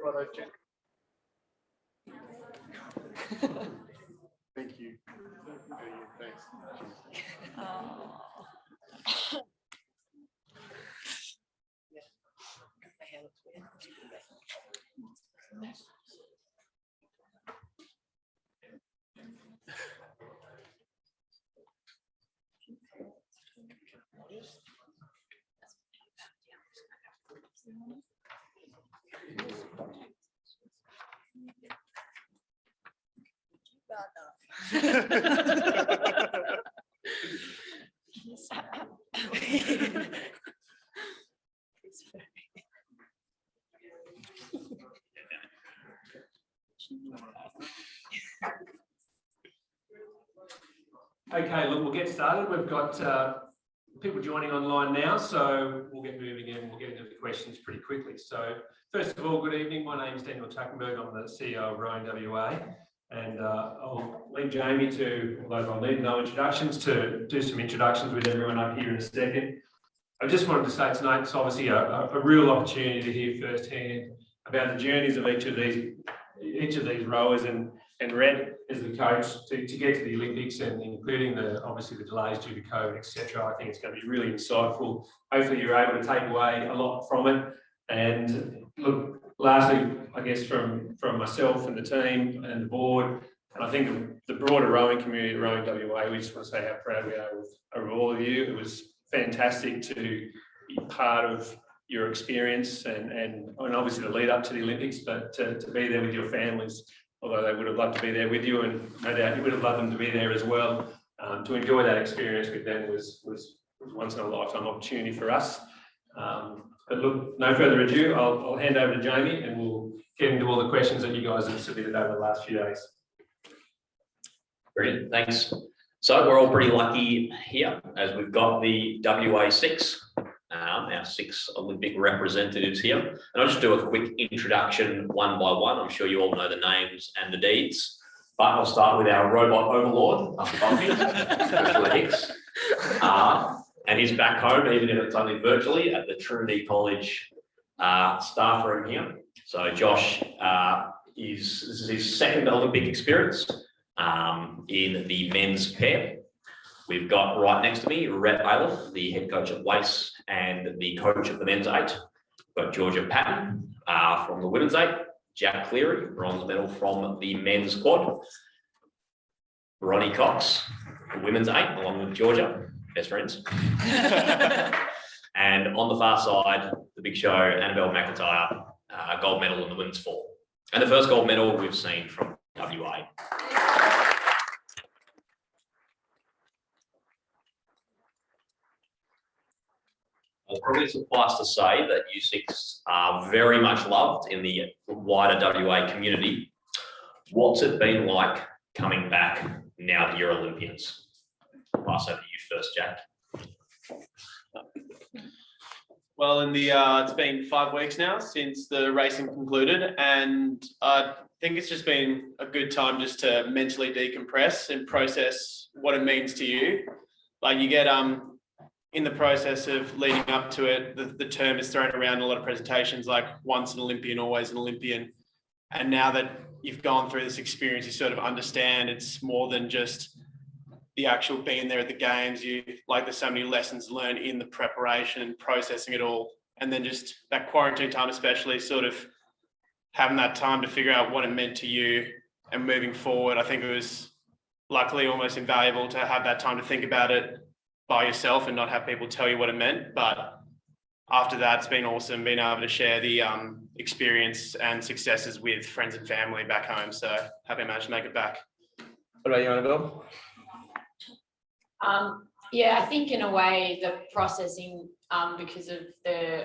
Righto, Jen. Thank you. Thanks. Okay, look, we'll get started. We've got people joining online now, so we'll get moving and we'll get into the questions pretty quickly. So, first of all, good evening. My name is Tuckenberg. I'm the CEO of Rowing WA, and I'll leave Jamie to, although I'll need no introductions, to do some introductions with everyone up here in a second. I just wanted to say tonight it's obviously a real opportunity to hear firsthand about the journeys of each of these rowers and Red as the coach to get to the Olympics, and including obviously the delays due to COVID, etc. I think it's going to be really insightful. Hopefully you're able to take away a lot from it. And look, lastly, I guess from myself and the team and the board, and I think the broader rowing community, Rowing WA, we just want to say how proud we are of all of you. It was fantastic to be part of your experience and obviously the lead up to the Olympics, but to be there with your families, although they would have loved to be there with you, and no doubt you would have loved them to be there as well. To enjoy that experience with them was once in a lifetime opportunity for us. But look, no further ado, I'll hand over to Jamie and we'll get into all the questions that you guys have submitted over the last few days. Brilliant, thanks. So we're all pretty lucky here as we've got the WA6, our 6 Olympic representatives here. And I'll just do a quick introduction one by one. I'm sure you all know the names and the deeds, but I'll start with our robot overlord, Joshua Hicks. And he's back home, even if it's only virtually, at the Trinity College staff room here. So Josh, this is his second Olympic experience in the men's pair. We've got right next to me, Rhett Bailiff, the head coach at Wace and the coach of the men's 8. We've got Georgia Patton from the women's 8, Jack Cleary, bronze medal from the men's quad, Ronnie Cox, the women's 8, along with Georgia, best friends. And on the far side, the big show, Annabelle McIntyre, gold medal in the women's 4. And the first gold medal we've seen from WA. I'll probably suffice to say that U6 are very much loved in the wider WA community. What's it been like coming back now that you're Olympians? I'll pass over to you first, Jack. Well, it's been 5 weeks now since the racing concluded, and I think it's just been a good time just to mentally decompress and process what it means to you. Like you get in the process of leading up to it, the term is thrown around in a lot of presentations like once an Olympian, always an Olympian. And now that you've gone through this experience, you sort of understand it's more than just the actual being there at the games. There's so many lessons learned in the preparation and processing it all. And then just that quarantine time, especially sort of having that time to figure out what it meant to you and moving forward. I think it was luckily almost invaluable to have that time to think about it by yourself and not have people tell you what it meant. But after that, it's been awesome being able to share the experience and successes with friends and family back home. So happy I managed to make it back. What about you, Annabelle? Yeah, I think in a way the processing because of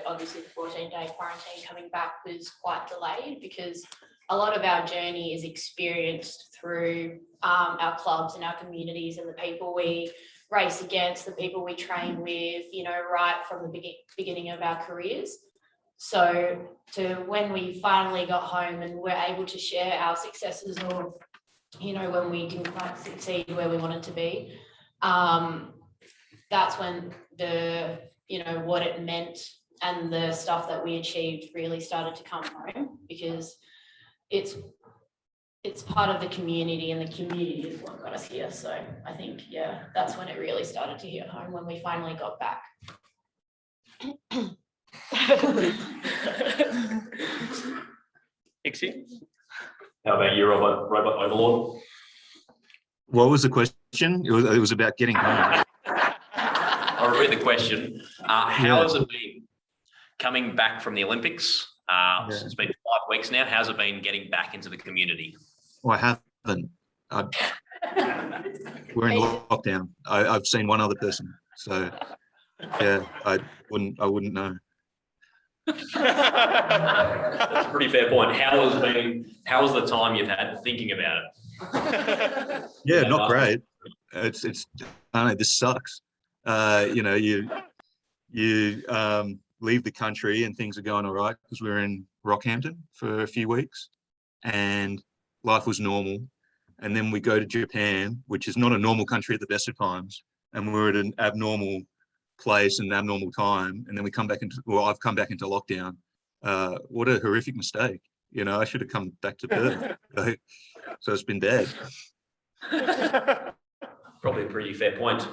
obviously the 14-day quarantine coming back was quite delayed, because a lot of our journey is experienced through our clubs and our communities and the people we race against, the people we train with, right from the beginning of our careers. So when we finally got home and were able to share our successes, or, when we didn't quite succeed where we wanted to be, that's when what it meant and the stuff that we achieved really started to come home, because it's part of the community, and the community is what got us here. So I think, yeah, that's when it really started to hit home, when we finally got back. Ixie? How about you, Robot Overlord? What was the question? It was about getting home. I'll repeat the question. How has it been coming back from the Olympics? It's been 5 weeks now. How's it been getting back into the community? Well, I haven't. We're in lockdown. I've seen one other person, so yeah, I wouldn't know. That's a pretty fair point. How has the time you've had thinking about it? Yeah, not great. It's I don't know, this sucks. You know, you leave the country and things are going all right, because we were in Rockhampton for a few weeks and life was normal. And then we go to Japan, which is not a normal country at the best of times, and we're at an abnormal place and abnormal time. And then we come back into, well, I've come back into lockdown. What a horrific mistake. You know, I should have come back to Perth. So it's been bad. Probably a pretty fair point.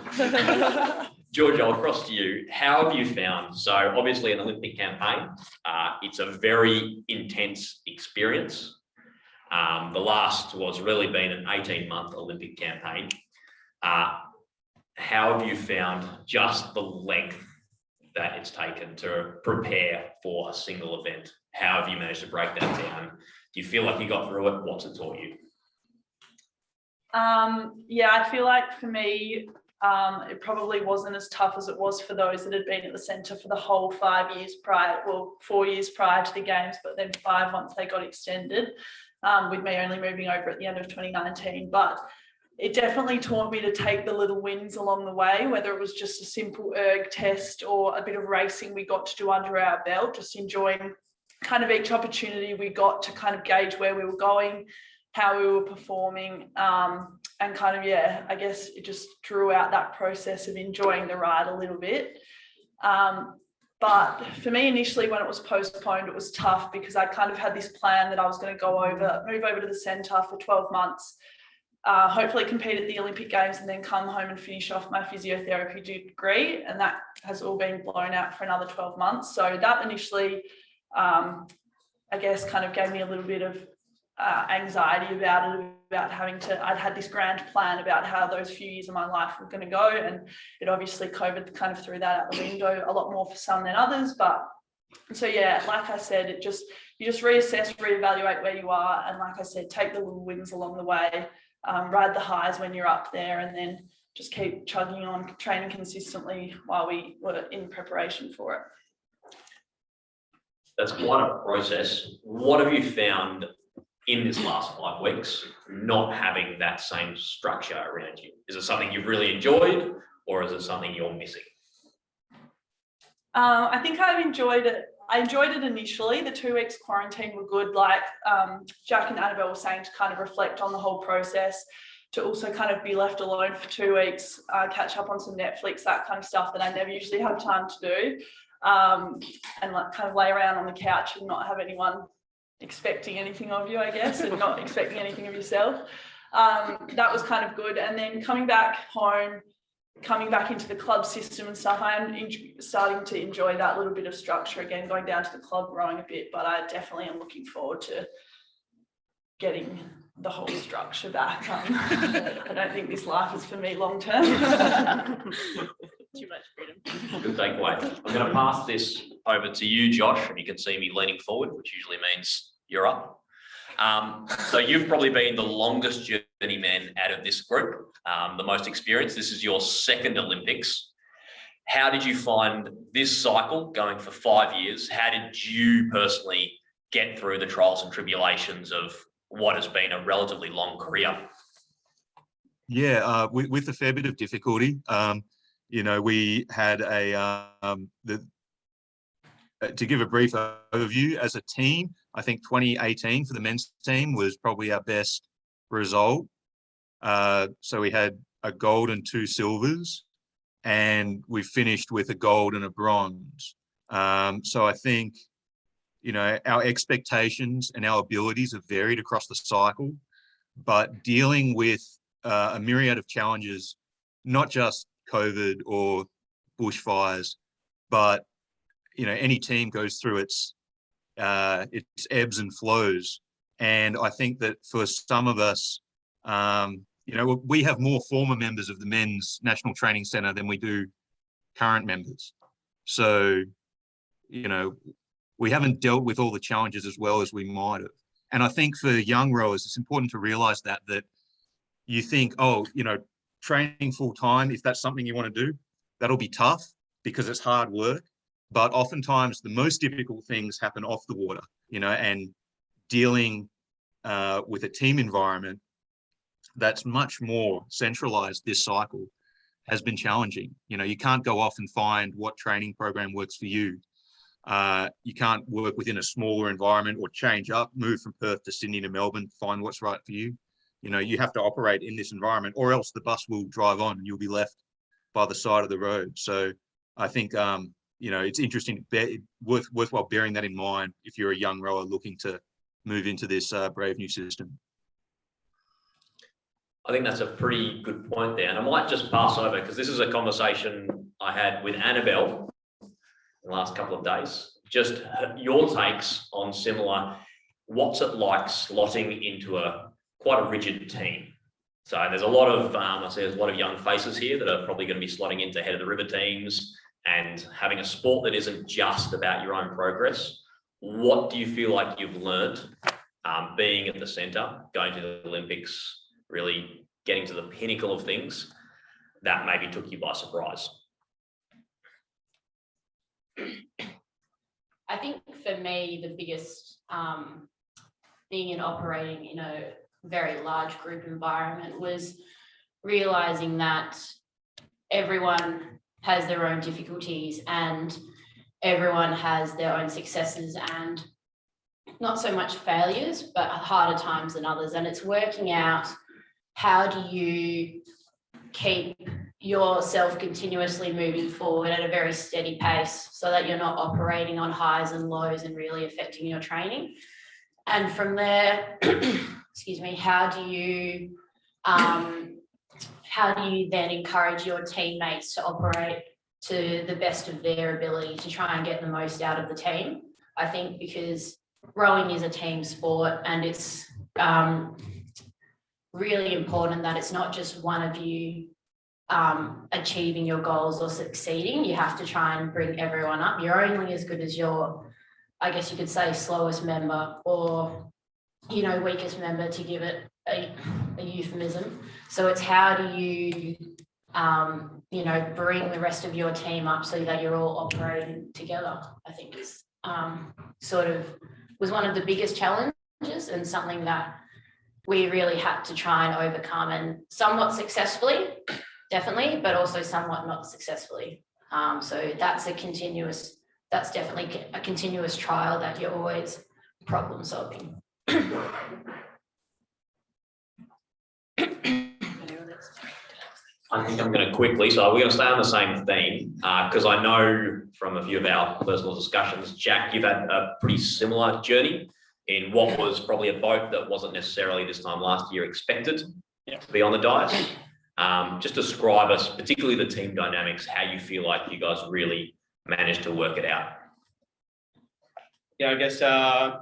George, I'll cross to you. How have you found, so obviously an Olympic campaign, it's a very intense experience. The last was really been an 18-month Olympic campaign. How have you found just the length that it's taken to prepare for a single event? How have you managed to break that down? Do you feel like you got through it? What's it taught you? Yeah, I feel like for me, it probably wasn't as tough as it was for those that had been at the centre for the whole 5 years prior, well, 4 years prior to the games, but then 5 once they got extended, with me only moving over at the end of 2019. But it definitely taught me to take the little wins along the way, whether it was just a simple erg test or a bit of racing we got to do under our belt, just enjoying kind of each opportunity we got to kind of gauge where we were going, how we were performing, and kind of, yeah, I guess it just drew out that process of enjoying the ride a little bit. But for me, initially, when it was postponed, it was tough, because I kind of had this plan that I was going to move over to the centre for 12 months, hopefully compete at the Olympic Games, and then come home and finish off my physiotherapy degree. And that has all been blown out for another 12 months. So that initially, I guess, kind of gave me a little bit of anxiety about it, I'd had this grand plan about how those few years of my life were going to go, and it obviously COVID kind of threw that out the window a lot more for some than others. But so yeah, like I said, you just reassess, reevaluate where you are, and like I said, take the little wins along the way, ride the highs when you're up there, and then just keep chugging on, training consistently while we were in preparation for it. That's quite a process. What have you found in this last 5 weeks, not having that same structure around you? Is it something you've really enjoyed, or is it something you're missing? I think I've enjoyed it. I enjoyed it initially. The 2 weeks quarantine were good, like Jack and Annabelle were saying, to kind of reflect on the whole process, to also kind of be left alone for 2 weeks, catch up on some Netflix, that kind of stuff that I never usually have time to do, and like kind of lay around on the couch and not have anyone expecting anything of you, I guess, and not expecting anything of yourself. That was kind of good. And then coming back home, coming back into the club system and stuff, I am starting to enjoy that little bit of structure again, going down to the club, rowing a bit, but I definitely am looking forward to getting the whole structure back. I don't think this life is for me long term. Too much freedom. Good takeaway. I'm going to pass this over to you, Josh, and you can see me leaning forward, which usually means you're up. So you've probably been the longest journeyman out of this group, the most experienced. This is your second Olympics. How did you find this cycle going for 5 years? How did you personally get through the trials and tribulations of what has been a relatively long career? Yeah, with a fair bit of difficulty. You know, we had to give a brief overview, as a team, I think 2018 for the men's team was probably our best result. So we had a gold and 2 silvers, and we finished with a gold and a bronze. So I think, you know, our expectations and our abilities have varied across the cycle, but dealing with a myriad of challenges, not just COVID or bushfires, but, you know, any team goes through its ebbs and flows. And I think that for some of us, you know, we have more former members of the Men's National Training Centre than we do current members. So, you know, we haven't dealt with all the challenges as well as we might have. And I think for young rowers, it's important to realize that you think, oh, you know, training full time, if that's something you want to do, that'll be tough because it's hard work. But oftentimes the most difficult things happen off the water, you know, and dealing with a team environment that's much more centralized this cycle has been challenging. You know, you can't go off and find what training program works for you. You can't work within a smaller environment or change up, move from Perth to Sydney to Melbourne, find what's right for you. You know, you have to operate in this environment or else the bus will drive on and you'll be left by the side of the road. So I think, you know, it's interesting, worthwhile bearing that in mind if you're a young rower looking to move into this brave new system. I think that's a pretty good point there. And I might just pass over because this is a conversation I had with Annabelle in the last couple of days. Just your takes on similar, what's it like slotting into quite a rigid team? So there's a lot of, I see there's a lot of young faces here that are probably going to be slotting into head of the river teams and having a sport that isn't just about your own progress. What do you feel like you've learned being at the centre, going to the Olympics, really getting to the pinnacle of things that maybe took you by surprise? I think for me, the biggest thing in operating in a very large group environment was realizing that everyone has their own difficulties and everyone has their own successes and not so much failures, but harder times than others. And it's working out, how do you keep yourself continuously moving forward at a very steady pace so that you're not operating on highs and lows and really affecting your training? And from there, excuse me, how do you then encourage your teammates to operate to the best of their ability to try and get the most out of the team? I think because rowing is a team sport and it's really important that it's not just one of you achieving your goals or succeeding. You have to try and bring everyone up. You're only as good as your, I guess you could say, slowest member or, you know, weakest member, to give it a euphemism. So it's how do you, you know, bring the rest of your team up so that you're all operating together. I think is sort of was one of the biggest challenges and something that we really had to try and overcome, and somewhat successfully, definitely, but also somewhat not successfully. So that's definitely a continuous trial that you're always problem solving. I think I'm going to quickly, so we're going to stay on the same theme because I know from a few of our personal discussions, Jack, you've had a pretty similar journey in what was probably a boat that wasn't necessarily this time last year expected to be on the dais. Just describe us, particularly the team dynamics, how you feel like you guys really managed to work it out. Yeah, I guess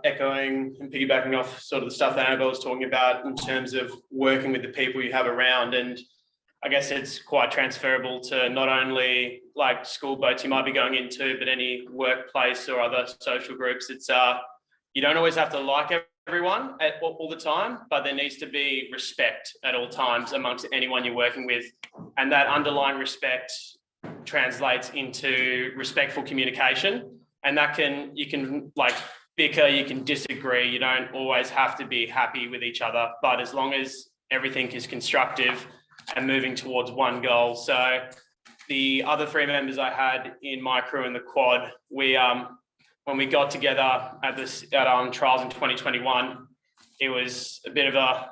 echoing and piggybacking off sort of the stuff that Annabelle was talking about in terms of working with the people you have around, and I guess it's quite transferable to not only like school boats you might be going into, but any workplace or other social groups. It's you don't always have to like everyone at all the time, but there needs to be respect at all times amongst anyone you're working with, and that underlying respect translates into respectful communication. And that you can like bicker, you can disagree, you don't always have to be happy with each other, but as long as everything is constructive and moving towards one goal. So the other three members I had in my crew in the quad, we when we got together at trials in 2021, it was a bit of a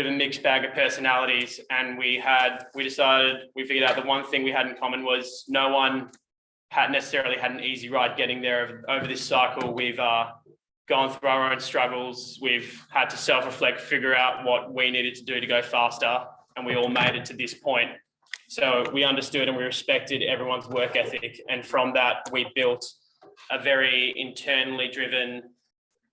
mixed bag of personalities, and we figured out the one thing we had in common was no one hadn't necessarily had an easy ride getting there over this cycle. We've gone through our own struggles. We've had to self-reflect, figure out what we needed to do to go faster, and we all made it to this point. So we understood and we respected everyone's work ethic, and from that we built a very internally driven,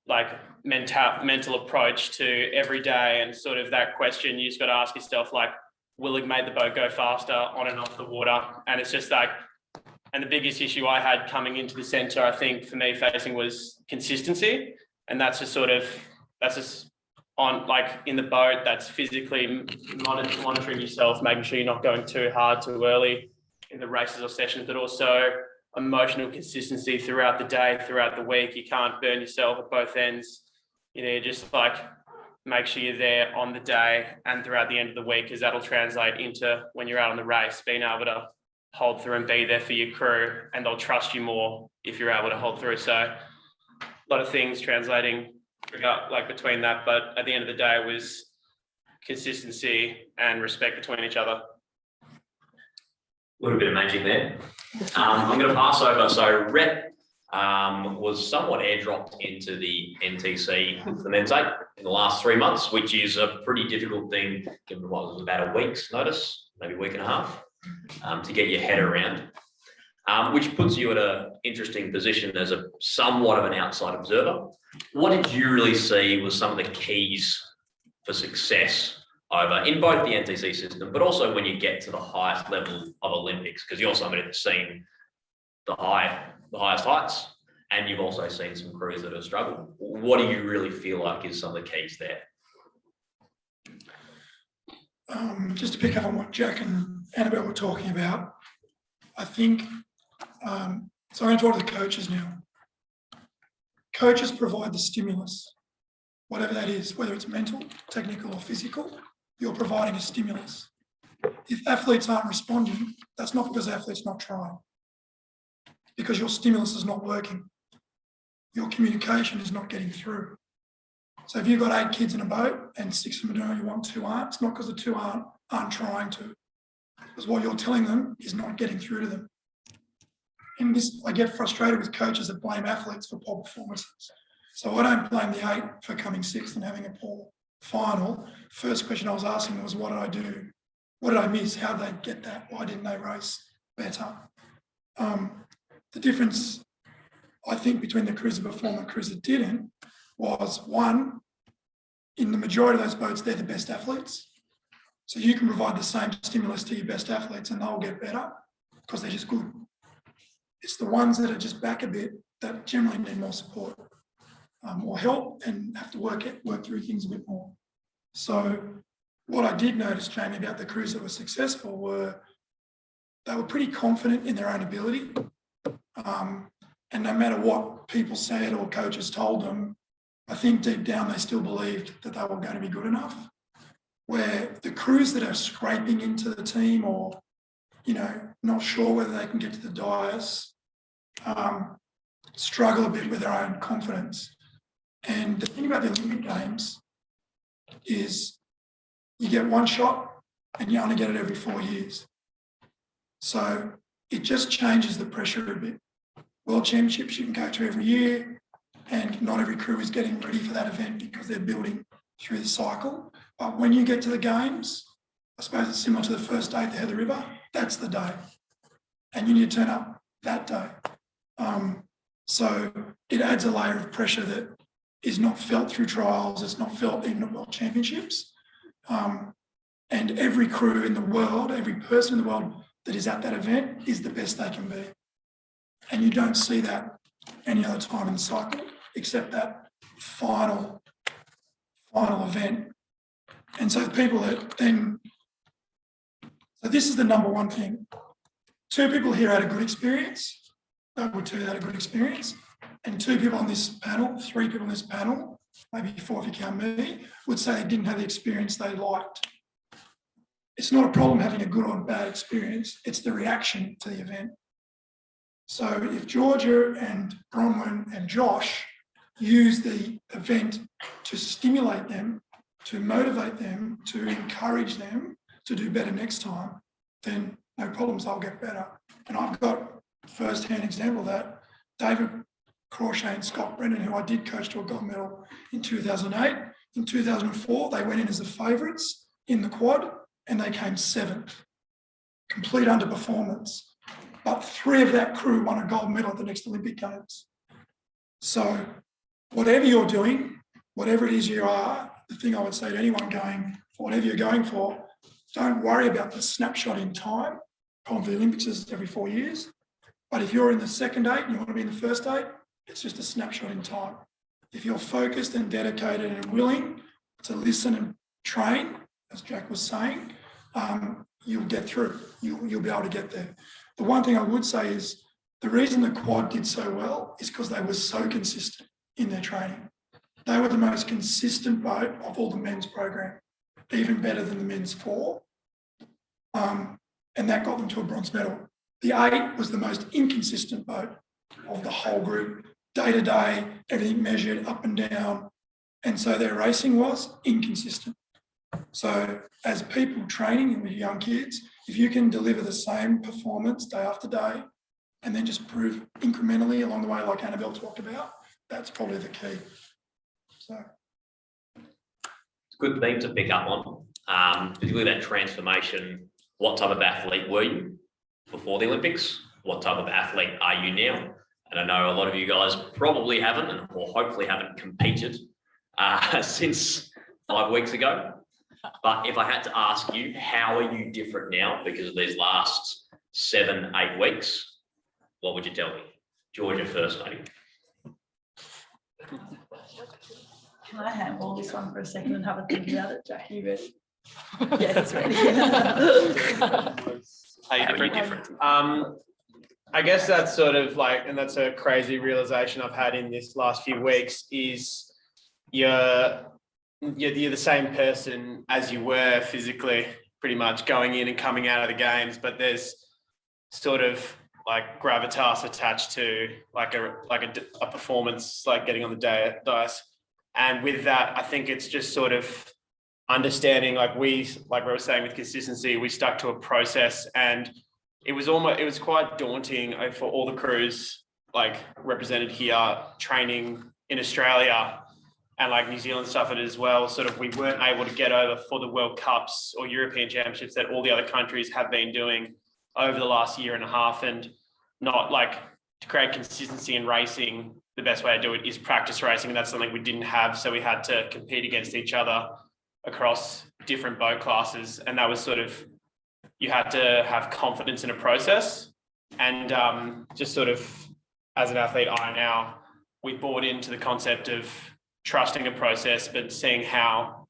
like mental approach to every day. And sort of that question you just got to ask yourself, like, will it make the boat go faster on and off the water? And it's just like, and the biggest issue I had coming into the centre, I think for me facing, was consistency. And that's just sort of, that's just on, like, in the boat, that's physically monitoring yourself, making sure you're not going too hard too early in the races or sessions, but also emotional consistency throughout the day, throughout the week. You can't burn yourself at both ends. You know, just like make sure you're there on the day and throughout the end of the week, because that'll translate into when you're out on the race, being able to hold through and be there for your crew, and they'll trust you more if you're able to hold through. So a lot of things translating like between that, but at the end of the day it was consistency and respect between each other. A little bit of magic there. I'm going to pass over. So Rhett was somewhat airdropped into the NTC for the men's 8 in the last 3 months, which is a pretty difficult thing, given what was about a week's notice, maybe a week and a half, to get your head around, which puts you at an interesting position as a somewhat of an outside observer. What did you really see was some of the keys for success over in both the NTC system, but also when you get to the highest level of Olympics, because you're somebody that's seen the highest heights, and you've also seen some crews that have struggled. What do you really feel like is some of the keys there? Just to pick up on what Jack and Annabelle were talking about, I think, so I'm going to talk to the coaches now. Coaches provide the stimulus, whatever that is, whether it's mental, technical or physical, you're providing a stimulus. If athletes aren't responding, that's not because athletes not trying, because your stimulus is not working. Your communication is not getting through. So if you've got 8 kids in a boat and 6 of them are doing what you want, 2 aren't, it's not because the 2 aren't trying to. Because what you're telling them is not getting through to them. And this, I get frustrated with coaches that blame athletes for poor performances. So I don't blame the 8 for coming 6th and having a poor final. First question I was asking was, what did I do? What did I miss? How did they get that? Why didn't they race better? The difference, I think, between the crews that performed and crews that didn't was, one, in the majority of those boats, they're the best athletes. So you can provide the same stimulus to your best athletes and they'll get better because they're just good. It's the ones that are just back a bit that generally need more support or help and have to work through things a bit more. So what I did notice, Jamie, about the crews that were successful were they were pretty confident in their own ability. And no matter what people said or coaches told them, I think deep down they still believed that they were going to be good enough. Where the crews that are scraping into the team or, you know, not sure whether they can get to the dais, struggle a bit with their own confidence. And the thing about the Olympic Games is you get one shot and you only get it every 4 years. So it just changes the pressure a bit. World Championships you can go to every year, and not every crew is getting ready for that event because they're building through the cycle. But when you get to the games, I suppose it's similar to the first day at the Heather River, that's the day. And you need to turn up that day. So it adds a layer of pressure that is not felt through trials, it's not felt in the World Championships. And every crew in the world, every person in the world that is at that event is the best they can be. And you don't see that any other time in the cycle, except that final event. And so people that then, so this is the number one thing. 2 people here had a good experience. That were 2 that had a good experience. And 2 people on this panel, 3 people on this panel, maybe 4 if you count me, would say they didn't have the experience they liked. It's not a problem having a good or bad experience, it's the reaction to the event. So if Georgia and Bronwyn and Josh use the event to stimulate them, to motivate them, to encourage them to do better next time, then no problems, they'll get better. And I've got first-hand example of that. David Crawshay and Scott Brennan, who I did coach to a gold medal in 2008. In 2004, they went in as the favourites in the quad and they came 7th. Complete underperformance. But 3 of that crew won a gold medal at the next Olympic Games. So whatever you're doing, whatever it is you are, the thing I would say to anyone going for whatever you're going for, don't worry about the snapshot in time. Problem for the Olympics is every 4 years. But if you're in the second 8 and you want to be in the first 8, it's just a snapshot in time. If you're focused and dedicated and willing to listen and train, as Jack was saying, you'll get through. You'll be able to get there. The one thing I would say is the reason the quad did so well is because they were so consistent in their training. They were the most consistent boat of all the men's program, even better than the men's 4. And that got them to a bronze medal. The 8 was the most inconsistent boat of the whole group. Day to day, everything measured up and down. And so their racing was inconsistent. So as people training with young kids, if you can deliver the same performance day after day, and then just prove incrementally along the way, like Annabelle talked about, that's probably the key. So It's a good thing to pick up on, particularly that transformation. What type of athlete were you before the Olympics? What type of athlete are you now? And I know a lot of you guys probably haven't, or hopefully haven't competed since 5 weeks ago. But if I had to ask you, how are you different now because of these last 7, 8 weeks? What would you tell me? Georgia first, maybe. Can I handle this one for a second and have a think about it? Jack, you ready? Yeah, he's ready. How you different? I guess that's sort of like, and that's a crazy realization I've had in this last few weeks, is you're the same person as you were physically, pretty much going in and coming out of the games, but there's sort of like gravitas attached to like a performance, like getting on the dice. And with that, I think it's just sort of understanding, like we were saying with consistency, we stuck to a process, and it was quite daunting for all the crews like represented here training in Australia, and like New Zealand suffered as well. Sort of we weren't able to get over for the World Cups or European Championships that all the other countries have been doing over the last year and a half, and not like to create consistency in racing. The best way to do it is practice racing, and that's something we didn't have. So we had to compete against each other across different boat classes, and that was sort of, you had to have confidence in a process. And just sort of as an athlete we bought into the concept of trusting a process, but seeing how,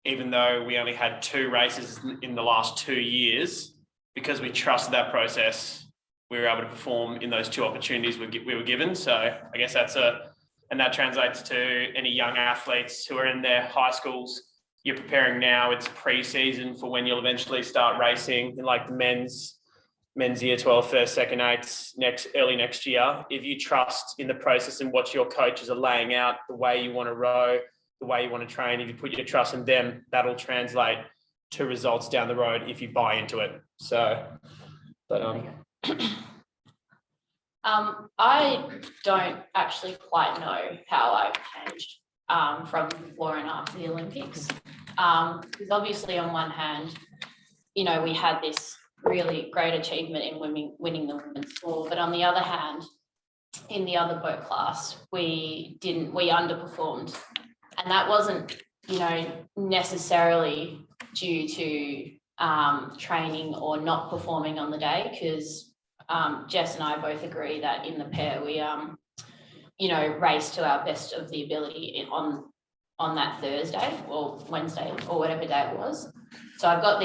even though we only had 2 races in the last 2 years, because we trusted that process, we were able to perform in those 2 opportunities we were given. So I guess and that translates to any young athletes who are in their high schools. You're preparing now, it's pre-season for when you'll eventually start racing in like the men's year 12, first, second, 8s early next year. If you trust in the process and what your coaches are laying out, the way you want to row, the way you want to train, if you put your trust in them, that'll translate to results down the road if you buy into it. So, I don't actually quite know how I've changed from before and after the Olympics. Because obviously on one hand, you know, we had this really great achievement in winning the women's 4, but on the other hand, in the other boat class, we underperformed. And that wasn't, you know, necessarily due to training or not performing on the day, because Jess and I both agree that in the pair we you know, race to our best of the ability on that Thursday or Wednesday or whatever day it was. So I've got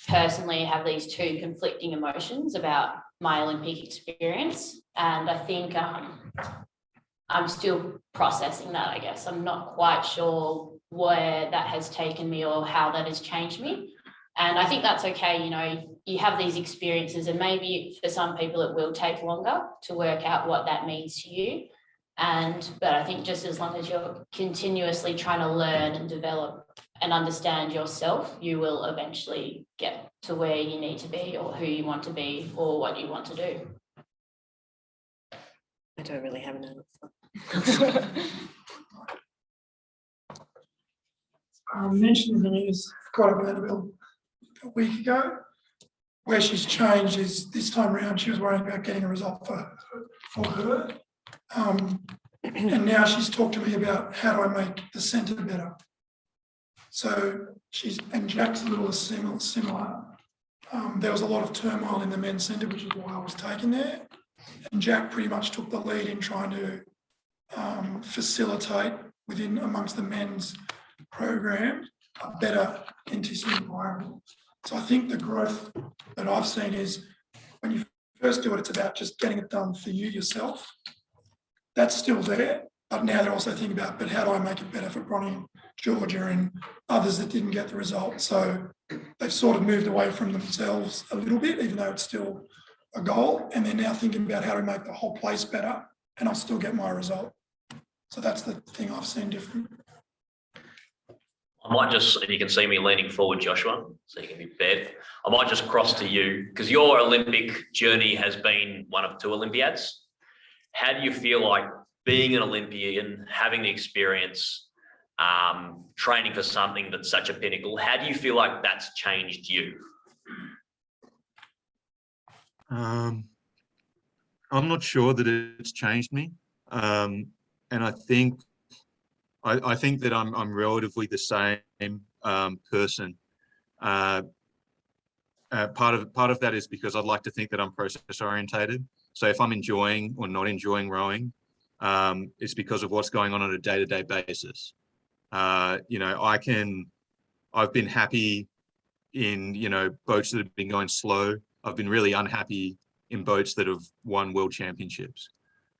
personally have these 2 conflicting emotions about my Olympic experience, and I think I'm still processing that. I guess I'm not quite sure where that has taken me or how that has changed me, and I think that's okay. You know, you have these experiences, and maybe for some people it will take longer to work out what that means to you. But I think just as long as you're continuously trying to learn and develop and understand yourself, you will eventually get to where you need to be or who you want to be or what you want to do. don't really have an answer. I mentioned in the news quite a bit about a week ago. Where she's changed is this time around she was worrying about getting a result for her. And now she's talked to me about how do I make the centre better. So and Jack's a little similar. There was a lot of turmoil in the men's centre, which is why I was taken there. And Jack pretty much took the lead in trying to facilitate amongst the men's program a better NTC environment. So I think the growth that I've seen is when you first do it, it's about just getting it done for you yourself. That's still there, but now they're also thinking about, but how do I make it better for Bronny and Georgia and others that didn't get the result? So they've sort of moved away from themselves a little bit, even though it's still a goal. And they're now thinking about how to make the whole place better and I'll still get my result. So that's the thing I've seen different. I might just, and you can see me leaning forward, Joshua, so you can be fed. I might just cross to you because your Olympic journey has been one of 2 Olympiads. How do you feel like being an Olympian, having the experience, training for something that's such a pinnacle? How do you feel like that's changed you? I'm not sure that it's changed me. And I think that I'm relatively the same person. Part of that is because I'd like to think that I'm process orientated. So if I'm enjoying or not enjoying rowing, it's because of what's going on a day-to-day basis. I've been happy in, boats that have been going slow. I've been really unhappy in boats that have won world championships.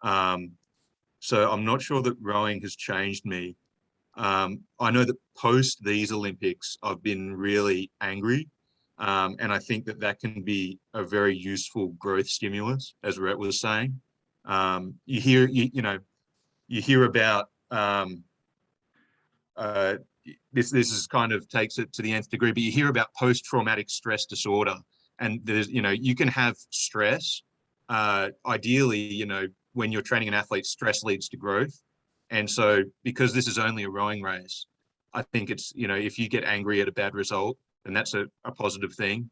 So I'm not sure that rowing has changed me. I know that post these Olympics, I've been really angry. And I think that can be a very useful growth stimulus, as Rhett was saying. You hear about this is kind of takes it to the nth degree, but you hear about post-traumatic stress disorder, and there's you can have stress. Ideally, when you're training an athlete, stress leads to growth, and so because this is only a rowing race, I think it's if you get angry at a bad result, then that's a positive thing,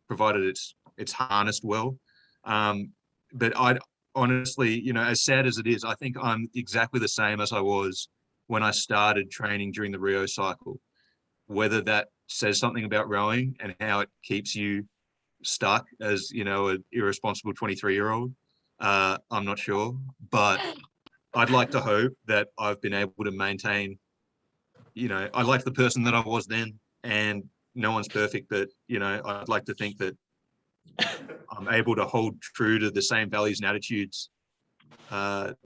provided it's harnessed well. But I'd honestly, as sad as it is, I think I'm exactly the same as I was when I started training during the Rio cycle. Whether that says something about rowing and how it keeps you stuck as, an irresponsible 23-year-old, I'm not sure. But I'd like to hope that I've been able to maintain, I like the person that I was then, and no one's perfect, but, I'd like to think that I'm able to hold true to the same values and attitudes. I'm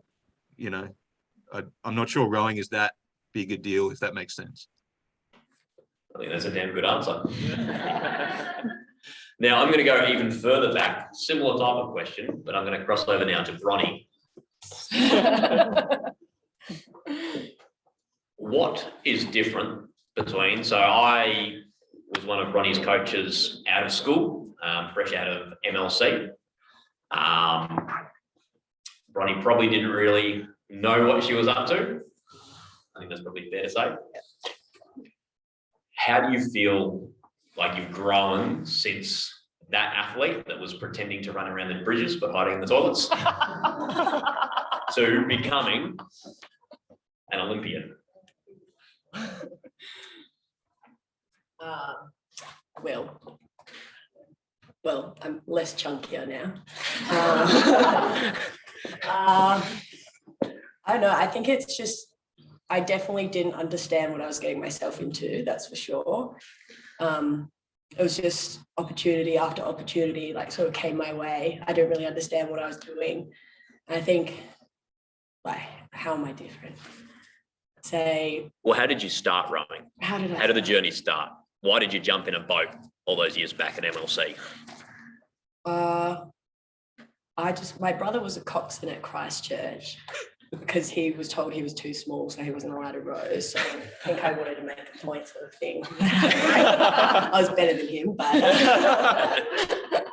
not sure rowing is that big a deal, if that makes sense. I think that's a damn good answer. Now, I'm going to go even further back, similar type of question, but I'm going to cross over now to Bronny. What is different between, so I was one of Bronny's coaches out of school, fresh out of MLC. Bronny probably didn't really know what she was up to. I think that's probably fair to say. How do you feel like you've grown since that athlete that was pretending to run around the bridges but hiding in the toilets to becoming an Olympian? Well, I'm less chunkier now. I don't know. I think it's just, I definitely didn't understand what I was getting myself into, that's for sure. It was just opportunity after opportunity, sort of came my way. I didn't really understand what I was doing. And I think, how am I different? Well, how did you start rowing? How did the journey start? Why did you jump in a boat all those years back at MLC? My brother was a coxswain at Christchurch. because he was told he was too small, so he wasn't allowed to row. So I think I wanted to make a point sort of thing. I was better than him, but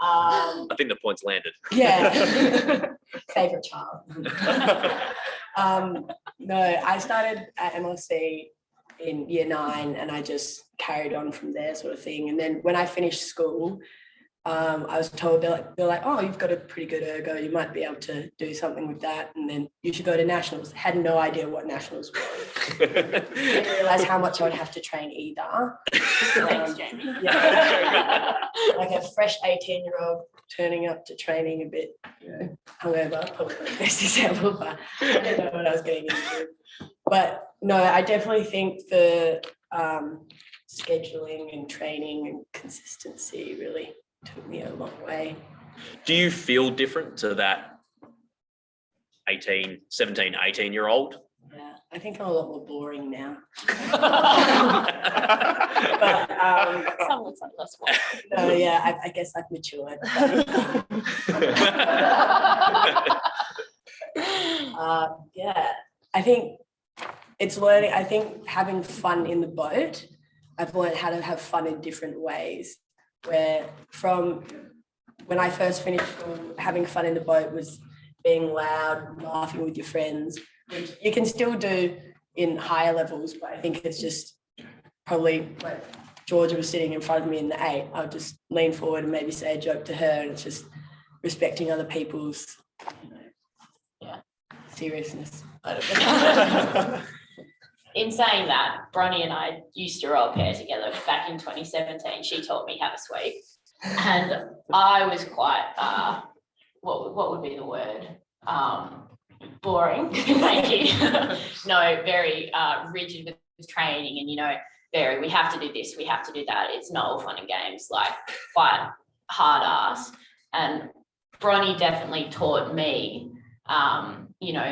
I think the points landed. yeah, favorite child. No, I started at MLC in year 9 and I just carried on from there sort of thing. And then when I finished school, I was told they're like, oh, you've got a pretty good ergo, you might be able to do something with that, and then you should go to nationals. Had no idea what nationals were. Didn't realize how much I would have to train either. Thanks, Jamie. Yeah. Like a fresh 18-year-old turning up to training a bit, hungover, probably not the best example, but I didn't know what I was getting into. But no, I definitely think the scheduling and training and consistency really took me a long way. Do you feel different to that 17, 18-year-old? Yeah, I think I'm a lot more boring now. But Someone's like less one. no, yeah, I guess I've matured. Yeah, I think it's learning. I think having fun in the boat, I've learned how to have fun in different ways. Where from when I first finished school, having fun in the boat was being loud, laughing with your friends, which you can still do in higher levels, but I think it's just probably like Georgia was sitting in front of me in the 8, I'll just lean forward and maybe say a joke to her, and it's just respecting other people's seriousness. I don't know. In saying that, Bronnie and I used to role pair together back in 2017. She taught me how to sweep, and I was quite what would be the word? Boring. Thank you. No, very rigid with training, and very we have to do this, we have to do that. It's not all fun and games, like quite hard ass. And Bronnie definitely taught me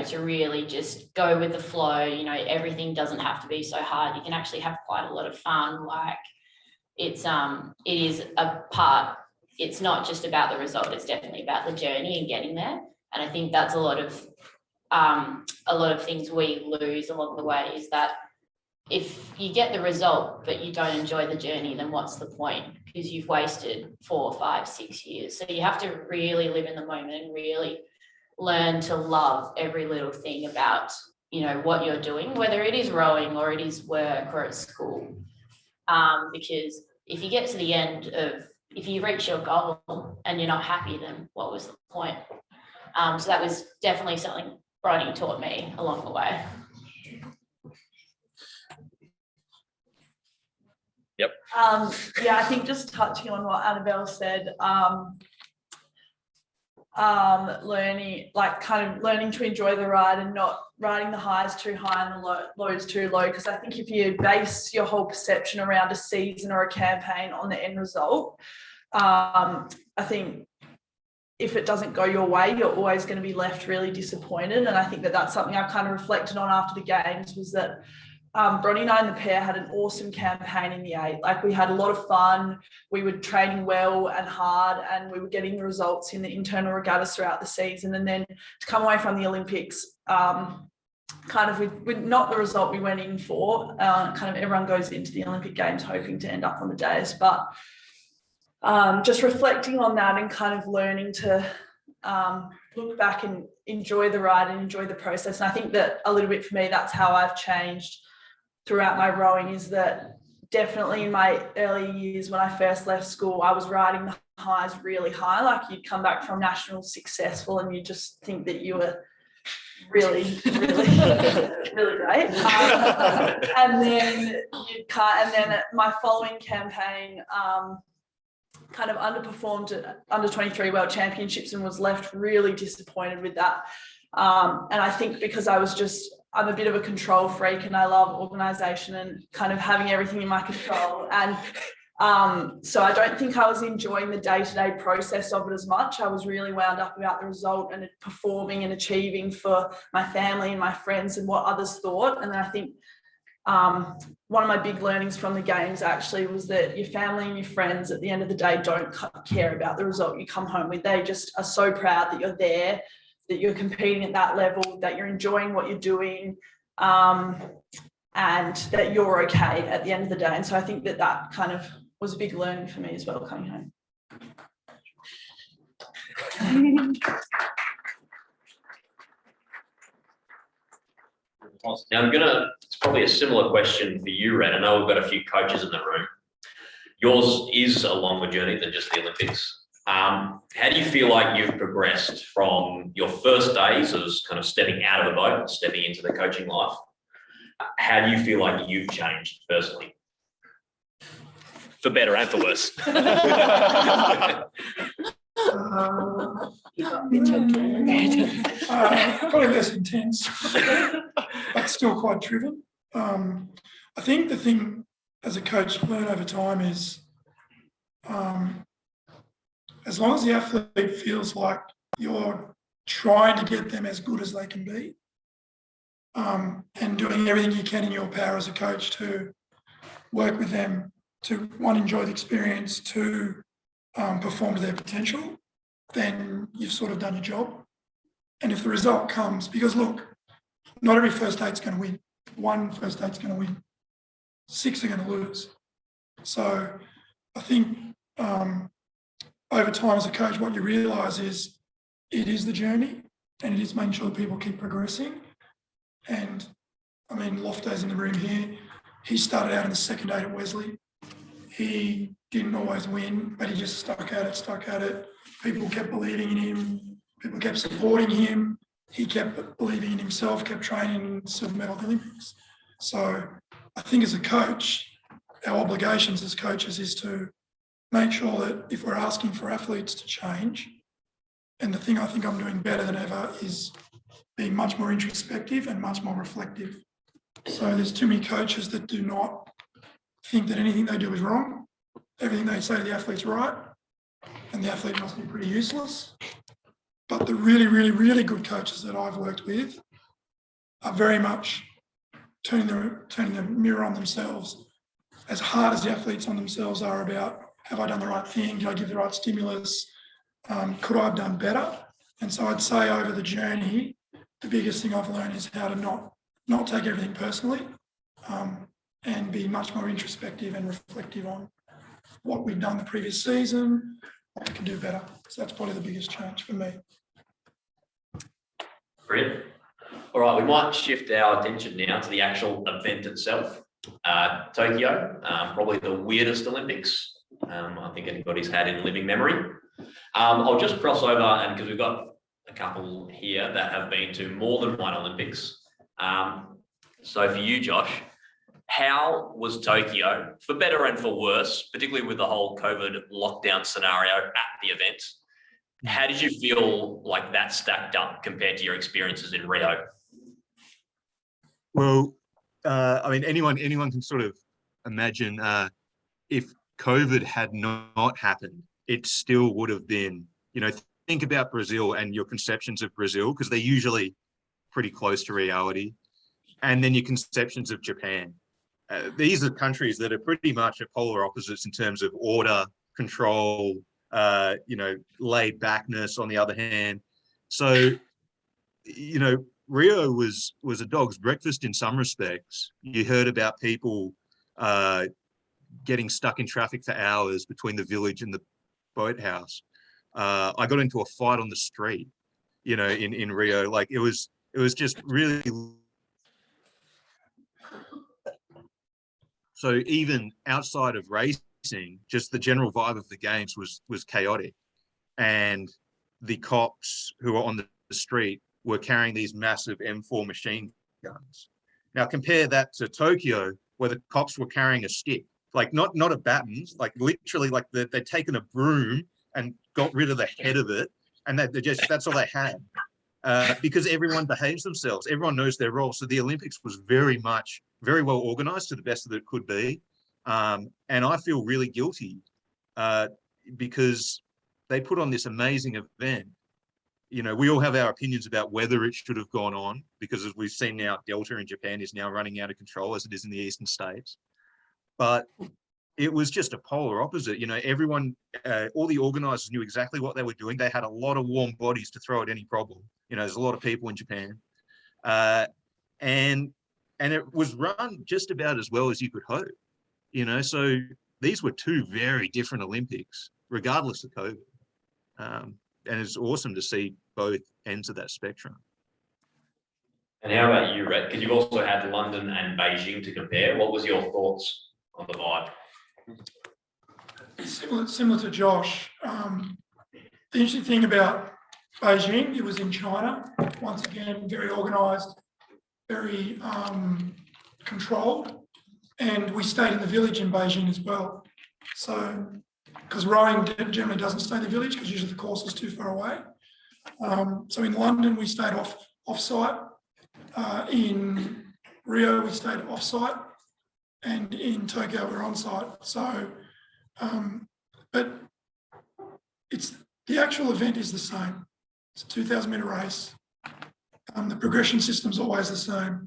to really just go with the flow. Everything doesn't have to be so hard. You can actually have quite a lot of fun. Like it is a part, it's not just about the result, it's definitely about the journey and getting there. And I think that's a lot of things we lose along the way, is that if you get the result but you don't enjoy the journey, then what's the point? Because you've wasted 4, 5, 6 years. So you have to really live in the moment and really learn to love every little thing about what you're doing, whether it is rowing or it is work or at school, because if you get to the end of, if you reach your goal and you're not happy, then what was the point? So that was definitely something Bronnie taught me along the way. Yep. Yeah, I think just touching on what Annabelle said, learning to enjoy the ride and not riding the highs too high and the lows too low, because I think if you base your whole perception around a season or a campaign on the end result, I think if it doesn't go your way, you're always going to be left really disappointed. And I think that that's something I kind of reflected on after the games, was that Bronnie and I and the pair had an awesome campaign in the 8. Like, we had a lot of fun, we were training well and hard, and we were getting the results in the internal regattas throughout the season. And then to come away from the Olympics kind of with not the result we went in for, kind of everyone goes into the Olympic Games hoping to end up on the dais, but just reflecting on that and kind of learning to look back and enjoy the ride and enjoy the process. And I think that a little bit for me, that's how I've changed throughout my rowing, is that definitely in my early years when I first left school, I was riding the highs really high. Like, you'd come back from nationals successful and you just think that you were really, really, really great. And then my following campaign kind of underperformed at under 23 World Championships and was left really disappointed with that. And I think because I'm a bit of a control freak and I love organisation and kind of having everything in my control. And so I don't think I was enjoying the day-to-day process of it as much. I was really wound up about the result and performing and achieving for my family and my friends and what others thought. And then I think one of my big learnings from the games actually was that your family and your friends at the end of the day don't care about the result you come home with. They just are so proud that you're there. that you're competing at that level, that you're enjoying what you're doing, and that you're okay at the end of the day. And so I think that that kind of was a big learning for me as well coming home. Now it's probably a similar question for you, Red. I know we've got a few coaches in the room. Yours is a longer journey than just the Olympics. How do you feel like you've progressed from your first days as kind of stepping out of the boat, stepping into the coaching life? How do you feel like you've changed personally? For better and for worse. Probably less intense, but still quite driven. I think the thing as a coach learn over time is as long as the athlete feels like you're trying to get them as good as they can be, and doing everything you can in your power as a coach to work with them to, one, enjoy the experience, two, perform to their potential, then you've sort of done your job. And if the result comes, because look, not every first date's going to win. One first date's going to win. 6 are going to lose. So I think over time as a coach, what you realise is it is the journey, and it is making sure that people keep progressing. And I mean, Lofto's in the room here. He started out in the second date at Wesley. He didn't always win, but he just stuck at it. People kept believing in him. People kept supporting him. He kept believing in himself, kept training in silver medal Olympics. So I think as a coach, our obligations as coaches is to make sure that if we're asking for athletes to change, and the thing I think I'm doing better than ever is being much more introspective and much more reflective. So there's too many coaches that do not think that anything they do is wrong. Everything they say to the athlete's right, and the athlete must be pretty useless. But the really, really, really good coaches that I've worked with are very much turning the mirror on themselves. As hard as the athletes on themselves are about, have I done the right thing? Did I give the right stimulus? Could I have done better? And so I'd say over the journey, the biggest thing I've learned is how to not take everything personally, and be much more introspective and reflective on what we've done the previous season, what we can do better. So that's probably the biggest change for me. Brilliant. All right, we might shift our attention now to the actual event itself. Tokyo, probably the weirdest Olympics I think anybody's had in living memory. I'll just cross over, and because we've got a couple here that have been to more than one Olympics. So for you, Josh, how was Tokyo, for better and for worse, particularly with the whole COVID lockdown scenario at the event? How did you feel like that stacked up compared to your experiences in Rio? Well, I mean, anyone can sort of imagine if COVID had not happened, it still would have been, think about Brazil and your conceptions of Brazil, because they're usually pretty close to reality. And then your conceptions of Japan. These are countries that are pretty much at polar opposites in terms of order, control, laid backness on the other hand. So, Rio was a dog's breakfast in some respects. You heard about people getting stuck in traffic for hours between the village and the boathouse. I got into a fight on the street, in Rio. Like it was just really. So even outside of racing, just the general vibe of the games was chaotic, and the cops who were on the street were carrying these massive M4 machine guns. Now compare that to Tokyo, where the cops were carrying a stick, like not a baton, like literally like they'd taken a broom and got rid of the head of it, and that's all they had, because everyone behaves themselves, everyone knows their role. So the Olympics was very well organized to the best that it could be, and I feel really guilty because they put on this amazing event. We all have our opinions about whether it should have gone on, because as we've seen now, Delta in Japan is now running out of control as it is in the eastern states. But it was just a polar opposite. You know, everyone, all the organizers knew exactly what they were doing. They had a lot of warm bodies to throw at any problem. You know, there's a lot of people in Japan. And it was run just about as well as you could hope. You know, so these were two very different Olympics, regardless of COVID. And it's awesome to see both ends of that spectrum. And how about you, Red? Because you've also had London and Beijing to compare. What was your thoughts on the vibe? Similar to Josh. The interesting thing about Beijing, it was in China. Once again, very organised, very controlled. And we stayed in the village in Beijing as well. So, because rowing generally doesn't stay in the village because usually the course is too far away. So in London, we stayed off-site. In Rio, we stayed off-site. And in Tokyo, we're on-site. So, but the actual event is the same. It's a 2,000-metre race. The progression system's always the same.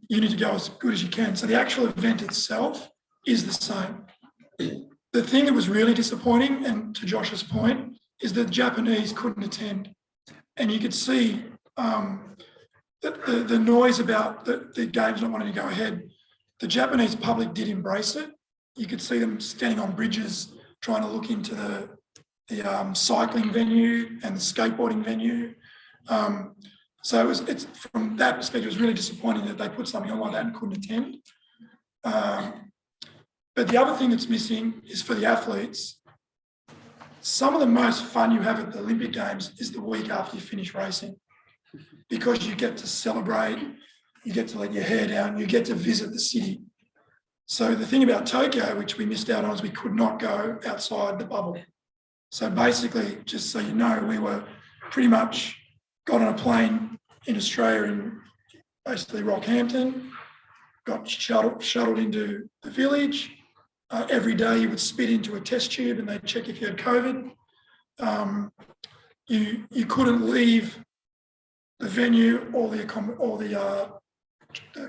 You need to go as good as you can. So the actual event itself is the same. The thing that was really disappointing, and to Josh's point, is that the Japanese couldn't attend. And you could see the noise about the games not wanting to go ahead. The Japanese public did embrace it. You could see them standing on bridges trying to look into the cycling venue and the skateboarding venue. So it's from that perspective, it was really disappointing that they put something on like that and couldn't attend. But the other thing that's missing is for the athletes. Some of the most fun you have at the Olympic Games is the week after you finish racing, because you get to celebrate, you get to let your hair down, you get to visit the city. So the thing about Tokyo, which we missed out on, is we could not go outside the bubble. So basically, just so you know, we were pretty much got on a plane in Australia in basically Rockhampton, got shuttled into the village. Every day you would spit into a test tube and they'd check if you had COVID. You couldn't leave the venue or the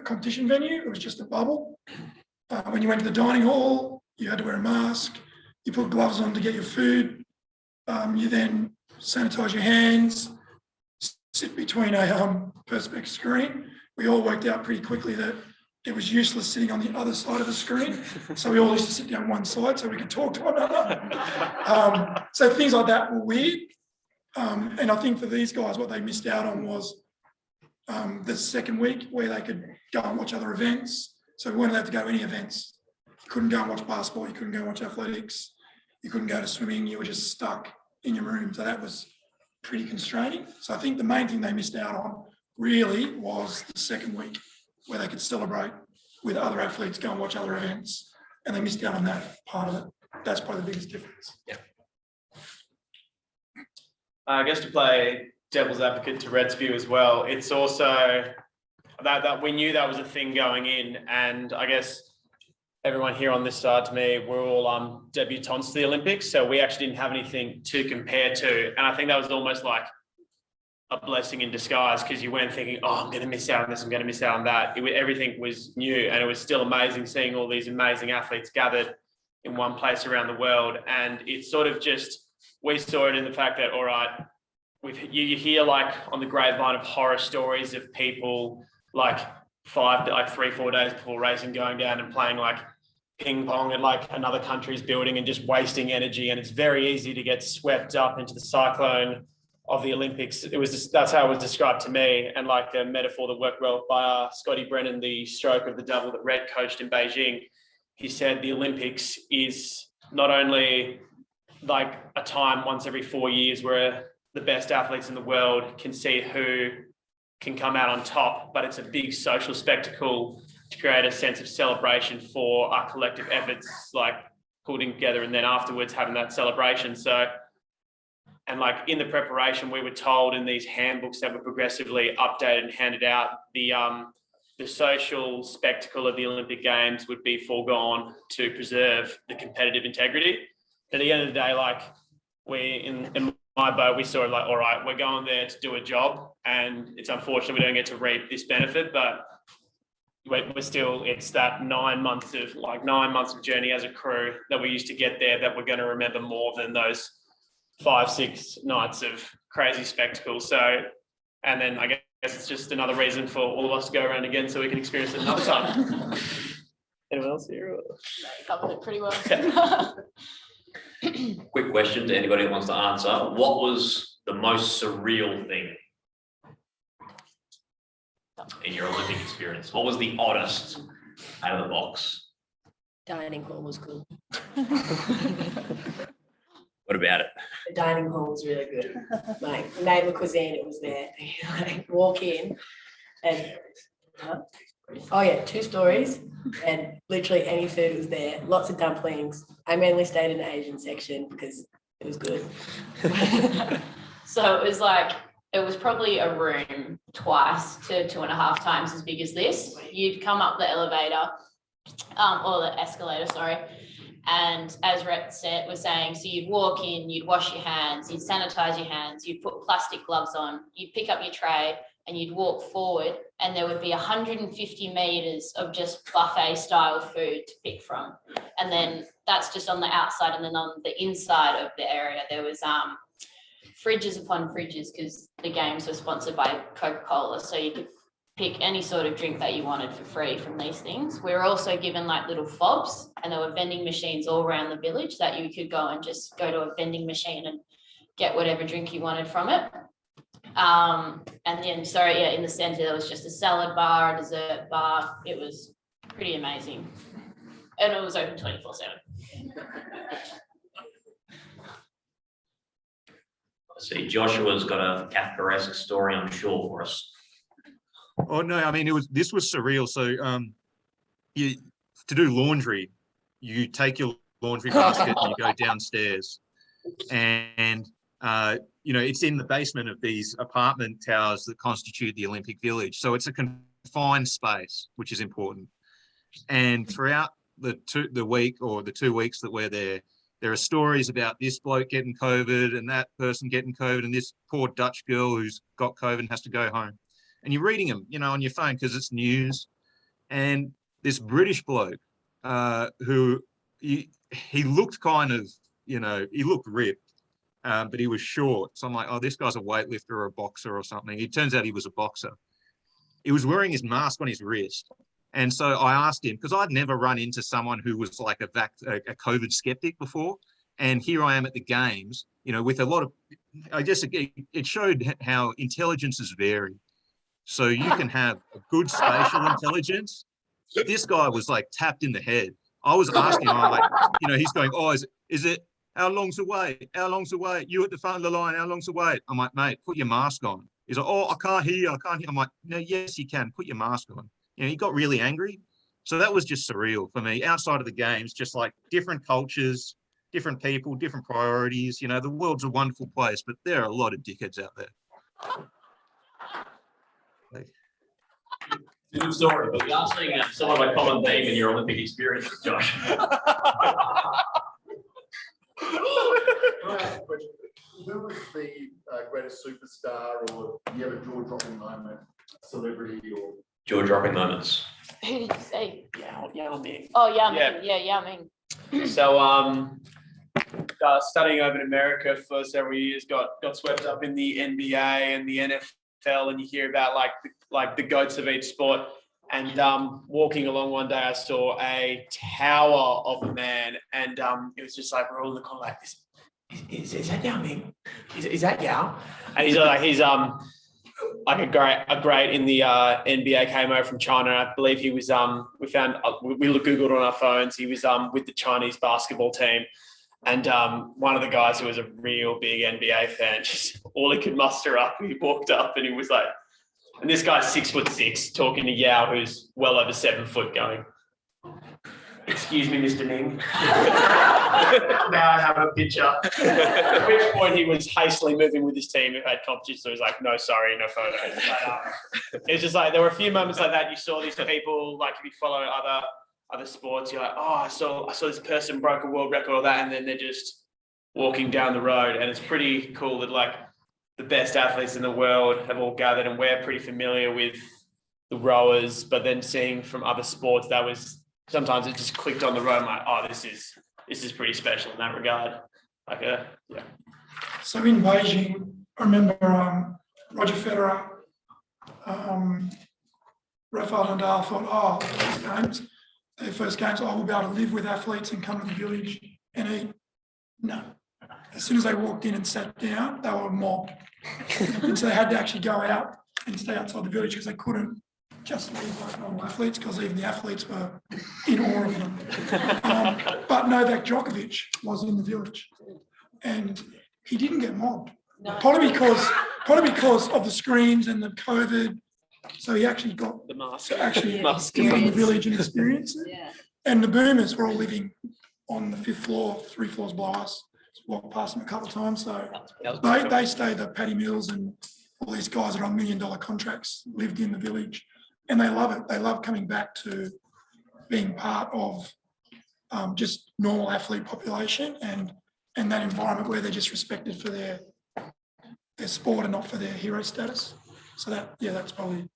competition venue. It was just a bubble. When you went to the dining hall, you had to wear a mask. You put gloves on to get your food. You then sanitize your hands, sit between a perspex screen. We all worked out pretty quickly that it was useless sitting on the other side of the screen. So we all used to sit down one side so we could talk to one another. So things like that were weird. And I think for these guys, what they missed out on was the second week where they could go and watch other events. So we weren't allowed to go to any events. You couldn't go and watch basketball. You couldn't go and watch athletics. You couldn't go to swimming. You were just stuck in your room. So that was pretty constraining. So I think the main thing they missed out on really was the second week where they could celebrate with other athletes, go and watch other events. And they missed out on that part of it. That's probably the biggest difference. Yeah. I guess to play devil's advocate to Red's view as well, it's also that we knew that was a thing going in, and I guess everyone here on this side to me, we're all debutants to the Olympics, so we actually didn't have anything to compare to, and I think that was almost like a blessing in disguise, because you weren't thinking, oh, I'm going to miss out on this, I'm going to miss out on that. Everything was new, and it was still amazing seeing all these amazing athletes gathered in one place around the world, and it's sort of just, we saw it in the fact that, all right, you hear like on the grapevine of horror stories of people like 3-4 days before racing going down and playing like ping pong at like another country's building and just wasting energy. And it's very easy to get swept up into the cyclone of the Olympics. That's how it was described to me. And like a metaphor that worked well by Scotty Brennan, the stroke of the devil that Red coached in Beijing. He said the Olympics is not only like a time once every 4 years where the best athletes in the world can see who can come out on top, but it's a big social spectacle to create a sense of celebration for our collective efforts, like putting together and then afterwards having that celebration. So, and like in the preparation, we were told in these handbooks that were progressively updated and handed out, the social spectacle of the Olympic Games would be foregone to preserve the competitive integrity. At the end of the day, like in my boat, we saw it like, all right, we're going there to do a job, and it's unfortunate we don't get to reap this benefit, but we're still, it's that 9 months of journey as a crew that we used to get there that we're going to remember more than those 5-6 nights of crazy spectacle. So, and then I guess it's just another reason for all of us to go around again so we can experience it another time. Anyone else here? You covered it pretty well. Quick question to anybody who wants to answer. What was the most surreal thing in your Olympic experience? What was the oddest out of the box? Dining hall was good. What about it? The dining hall was really good. Like neighbor cuisine, it was there. Like walk in and oh yeah, 2 stories and literally any food was there. Lots of dumplings. I mainly stayed in the Asian section because it was good. So it was probably a room twice to 2.5 times as big as this. You'd come up the elevator, or the escalator, sorry. And as Rhett was saying, so you'd walk in, you'd wash your hands, you'd sanitize your hands, you'd put plastic gloves on, you'd pick up your tray and you'd walk forward and there would be 150 meters of just buffet style food to pick from. And then that's just on the outside, and then on the inside of the area, there was fridges upon fridges because the games were sponsored by Coca-Cola. So you could pick any sort of drink that you wanted for free from these things. We were also given like little fobs, and there were vending machines all around the village that you could go and just go to a vending machine and get whatever drink you wanted from it. And then, in the center, there was just a salad bar, a dessert bar. It was pretty amazing. And it was open 24/7. See, Joshua's got a Kafkaesque story, I'm sure, for us. Oh no, I mean this was surreal. So you to do laundry, you take your laundry basket and you go downstairs, and it's in the basement of these apartment towers that constitute the Olympic Village. So it's a confined space, which is important. And throughout the 2 weeks that we're there are stories about this bloke getting COVID and that person getting COVID and this poor Dutch girl who's got COVID and has to go home. And you're reading them, on your phone because it's news. And this British bloke who he looked kind of, he looked ripped, but he was short. So I'm like, oh, this guy's a weightlifter or a boxer or something. It turns out he was a boxer. He was wearing his mask on his wrist. And so I asked him, because I'd never run into someone who was like a COVID skeptic before. And here I am at the games, with a lot of, I guess it showed how intelligences vary. So you can have a good spatial intelligence. This guy was like tapped in the head. I was asking him, he's going, oh, is it, how long's the wait? How long's the wait? You at the front of the line, how long's the wait? I'm like, mate, put your mask on. He's like, oh, I can't hear you. I'm like, no, yes, you can. Put your mask on. He got really angry. So that was just surreal for me. Outside of the games, just like different cultures, different people, different priorities. The world's a wonderful place, but there are a lot of dickheads out there. Good story, but we are seeing somewhat of a common theme in your Olympic experiences, Josh. Who was the greatest superstar, or you have a jaw-dropping moment, celebrity, or Jaw-dropping moments. Who did you say? Yao Ming. Oh, Yao Ming. Yeah, Yao Ming. So, studying over in America for several years, got swept up in the NBA and the NFL, and you hear about like the goats of each sport. And walking along one day, I saw a tower of a man, and it was just like we're all in the corner like this. Is that Yao Ming? Is that Yao? And he's like a great in the NBA, came over from China. I believe he was we Googled on our phones. He was with the Chinese basketball team. And one of the guys who was a real big NBA fan, just all he could muster up, he walked up and he was like, and this guy's 6'6", talking to Yao, who's well over 7 foot, going, "Excuse me, Mr. Ming. Now I have a picture." At which point he was hastily moving with his team who had competition, so he was like, "No, sorry, no photos." But, it was just like there were a few moments like that. You saw these people, like if you follow other sports, you're like, "Oh, I saw this person broke a world record or that," and then they're just walking down the road, and it's pretty cool that like the best athletes in the world have all gathered, and we're pretty familiar with the rowers, but then seeing from other sports, that was sometimes it just clicked on the road. I'm like, oh, this is pretty special in that regard. Like yeah. So in Beijing, I remember Roger Federer, Rafael Nadal thought, their first games, we'll be able to live with athletes and come to the village and eat. No. As soon as they walked in and sat down, they were mobbed. And so they had to actually go out and stay outside the village because they couldn't just leave like normal athletes, because even the athletes were in awe of them. But Novak Djokovic was in the village and he didn't get mobbed. No. Probably because of the screens and the COVID. So he actually got The mask. to actually Mask. live in the village and experience it. Yeah. And the boomers were all living on the 5th floor, 3 floors below us. Walked past them a couple of times. So they stayed at Paddy Mills, and all these guys that are on $1 million contracts lived in the village, and they love it. They love coming back to being part of just normal athlete population and that environment where they're just respected for their sport and not for their hero status. So that's probably.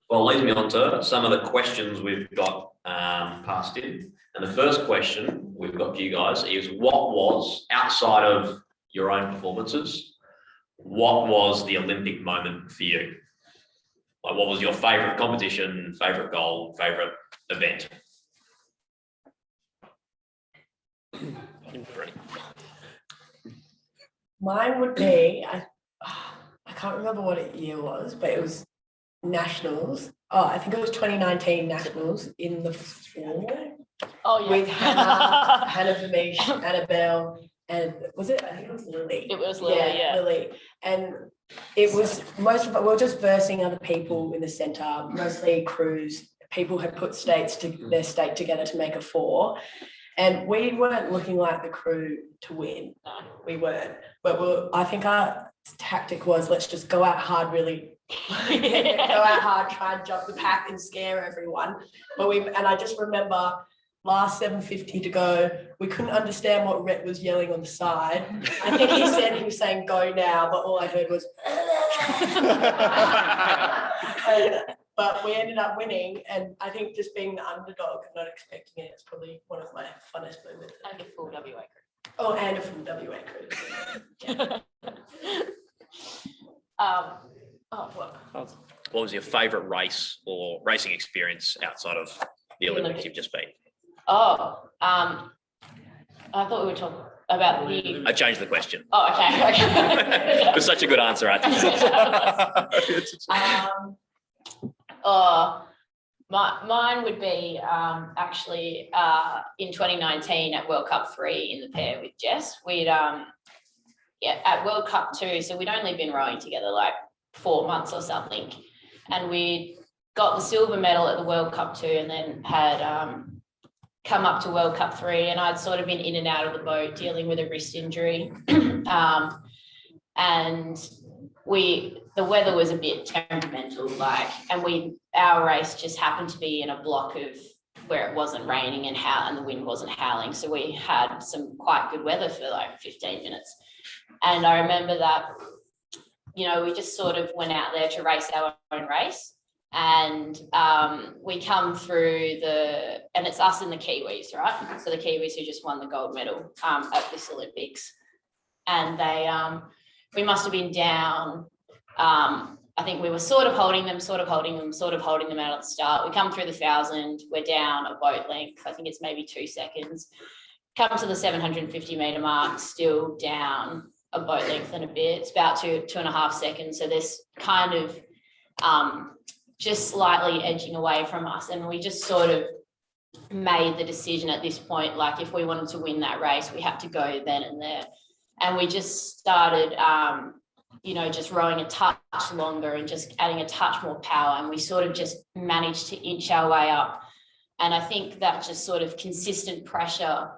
Well, leads me on to some of the questions we've got passed in. And the first question we've got for you guys is, what was, outside of your own performances, what was the Olympic moment for you? Like, what was your favourite competition, favourite goal, favourite event? Mine would be, I can't remember what year was, but it was Nationals. Oh, I think it was 2019 Nationals in the fall. Oh, yeah. With Hannah Vermeesh, Annabelle, and was it? I think it was Lily. It was Lily, yeah. Lily. And it was we were just versing other people in the centre, mostly crews. People had put their state together to make a 4. And we weren't looking like the crew to win. No. We weren't. But I think our tactic was, let's just go out hard, really. Go out hard, try and jump the pack and scare everyone. And I just remember last 750 to go, we couldn't understand what Rhett was yelling on the side. I think he was saying go now, but all I heard was but we ended up winning, and I think just being the underdog and not expecting it is probably one of my funnest moments. And a full WA crew. Oh, and a full WA crew. What was your favourite race or racing experience outside of the Olympics you've just been? I thought we were talking about the. I changed the question. Oh, okay. It was such a good answer, I think. Mine would be actually in 2019 at World Cup 3 in the pair with Jess. We'd at World Cup 2, so we'd only been rowing together like 4 months or something, and we got the silver medal at the World Cup 2, and then had come up to World Cup 3, and I'd sort of been in and out of the boat dealing with a wrist injury, and the weather was a bit temperamental, and our race just happened to be in a block of where it wasn't raining and the wind wasn't howling, so we had some quite good weather for like 15 minutes. And I remember that, we just sort of went out there to race our own race, and we come through and it's us and the Kiwis, right? So the Kiwis who just won the gold medal at this Olympics, and we must have been down. I think we were sort of holding them out at the start. We come through the 1,000, we're down a boat length. I think it's maybe 2 seconds. Come to the 750 metre mark, still down a boat length and a bit. It's about 2.5 seconds. So this kind of just slightly edging away from us. And we just sort of made the decision at this point, like if we wanted to win that race, we had to go then and there. And we just started, just rowing a touch longer and just adding a touch more power. And we sort of just managed to inch our way up. And I think that just sort of consistent pressure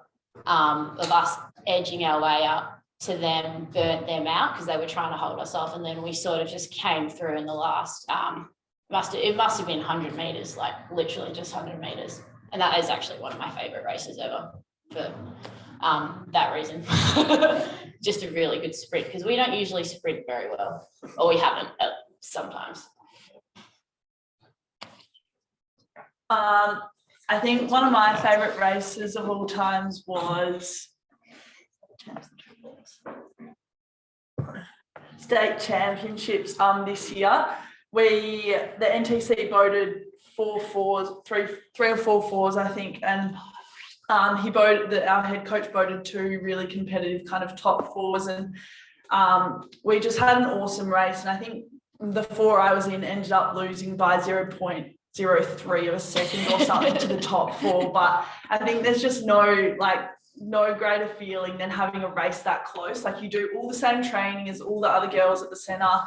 of us edging our way up to them burnt them out because they were trying to hold us off. And then we sort of just came through in the last, it must have been 100 metres, like literally just 100 metres. And that is actually one of my favourite races ever for that reason. Just a really good sprint, because we don't usually sprint very well, or we haven't sometimes. I think one of my favourite races of all times was state championships this year. The NTC voted 4 fours, three or 4 fours, I think, and he voted that our head coach voted 2 really competitive kind of top 4s, and we just had an awesome race. And I think the 4 I was in ended up losing by 0.03 of a second or something to the top 4. But I think there's just no greater feeling than having a race that close. Like, you do all the same training as all the other girls at the centre,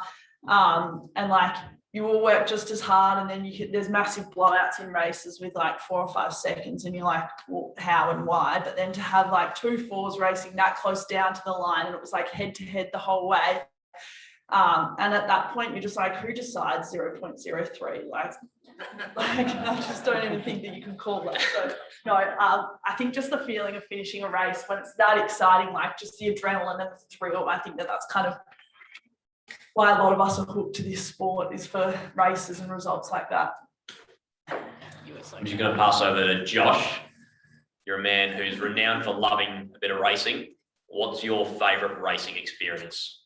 and like you all work just as hard, and then there's massive blowouts in races with like 4 or 5 seconds, and you're like, well, how and why? But then to have like 2 4s racing that close down to the line, and it was like head to head the whole way. And at that point, you're just like, who decides 0.03? Like I just don't even think that you can call that. So no, I think just the feeling of finishing a race when it's that exciting, like just the adrenaline and the thrill, I think that's kind of why a lot of us are hooked to this sport, is for races and results like that. I'm just going to pass over to Josh. You're a man who's renowned for loving a bit of racing. What's your favourite racing experience?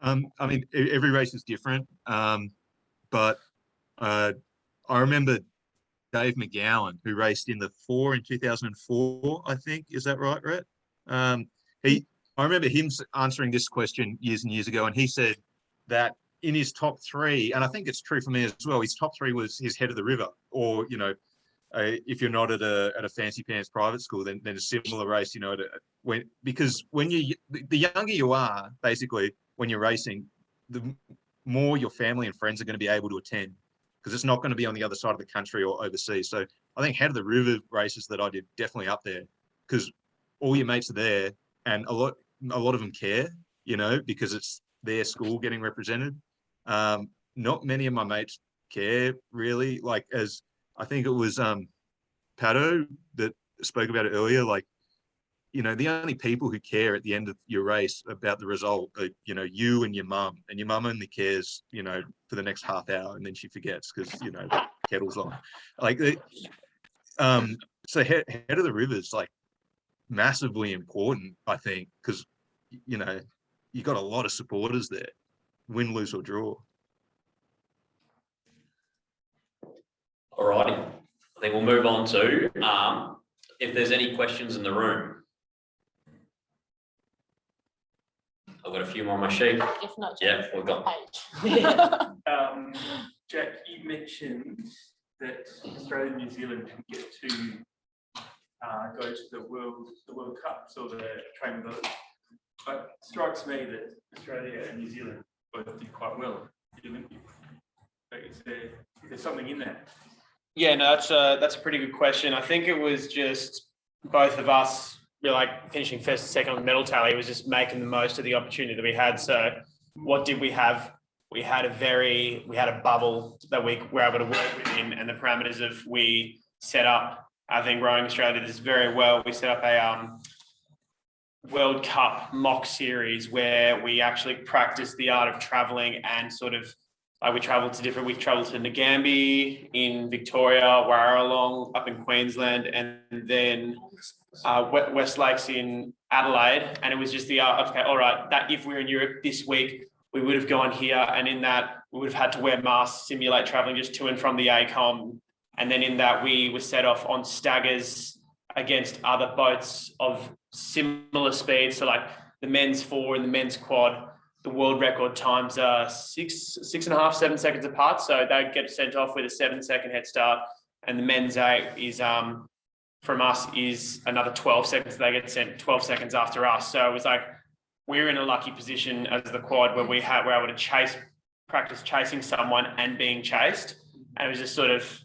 I mean, every race is different, but I remember Dave McGowan, who raced in the 4 in 2004, I think. Is that right, Rhett? I remember him answering this question years and years ago, and he said that in his top 3, and I think it's true for me as well, his top 3 was his Head of the River, or, you know, if you're not at a fancy pants private school, then a similar race, you know, because when the younger you are, basically, when you're racing, the more your family and friends are going to be able to attend, because it's not going to be on the other side of the country or overseas. So I think Head of the River races that I did definitely up there, because all your mates are there, and a lot of them care, you know, because it's their school getting represented. Not many of my mates care really, like, as I think it was Pato that spoke about it earlier, like, you know, the only people who care at the end of your race about the result are, you know, you and your mum only cares, you know, for the next half hour, and then she forgets because, you know, the kettle's on. Like, so head of the River is like massively important, I think, because, you know, you got a lot of supporters there, win, lose or draw. All righty. I think we'll move on to if there's any questions in the room. I've got a few more on my sheet. If not, Yeah, we've got. page. Jack, you mentioned that Australia and New Zealand didn't get to go to the World Cups or the training boat, but it strikes me that Australia and New Zealand both did quite well at the Olympics. Is there something in that? Yeah, no, that's a pretty good question. I think it was just both of us, we're like finishing first and second on the medal tally. It was just making the most of the opportunity that we had. So what did we have? We had a bubble that we were able to work within, and the parameters of we set up, I think Rowing Australia did this very well. We set up a World Cup mock series where we actually practiced the art of traveling, and sort of we travelled to Nagambie in Victoria, Warralong up in Queensland, and then West Lakes in Adelaide. And it was just the okay, all right, that if we were in Europe this week, we would have gone here, and in that we would have had to wear masks, simulate travelling just to and from the ACOM. And then in that we were set off on staggers against other boats of similar speed. So like the men's 4 and the men's quad, the world record times are 6.5, 7 seconds apart. So they get sent off with a 7-second head start. And the men's 8 is from us is another 12 seconds. They get sent 12 seconds after us. So it was like, we're in a lucky position as the quad where we're able to practice chasing someone and being chased. And it was just sort of,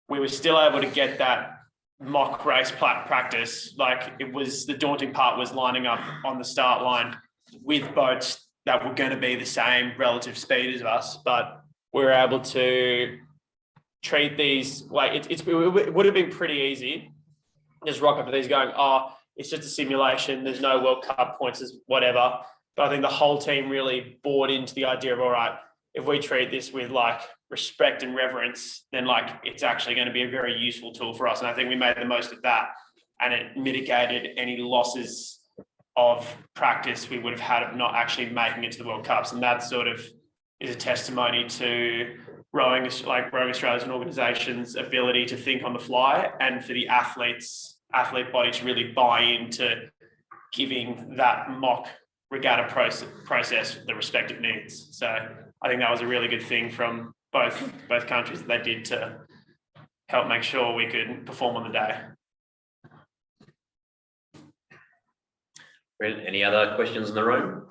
we were still able to get that mock race practice. Like, it was, the daunting part was lining up on the start line with boats that were going to be the same relative speed as us, but we were able to treat these like it would have been pretty easy. Just rock up to these going, oh, it's just a simulation. There's no World Cup points, as whatever. But I think the whole team really bought into the idea of, all right, if we treat this with like respect and reverence, then like it's actually going to be a very useful tool for us. And I think we made the most of that, and it mitigated any losses of practice we would have had of not actually making it to the World Cups. And that sort of is a testimony to Rowing Australia's an organisation's ability to think on the fly, and for the athlete body to really buy into giving that mock regatta process the respect it needs. So I think that was a really good thing from both countries that they did to help make sure we could perform on the day. Brilliant. Any other questions in the room?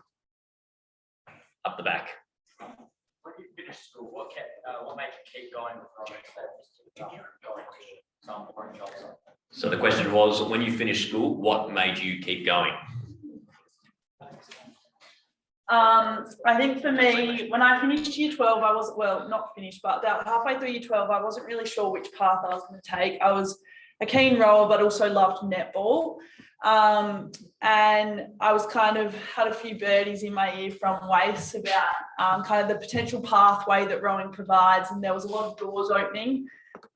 Up the back. When you finished school, what made you keep going with rowing instead of just going to some boring jobs? So the question was, when you finished school, what made you keep going? I think for me, when I finished year 12, I was, well, not finished, but about halfway through year 12, I wasn't really sure which path I was going to take. I was a keen rower, but also loved netball. And I was kind of had a few birdies in my ear from Wace about kind of the potential pathway that rowing provides. And there was a lot of doors opening.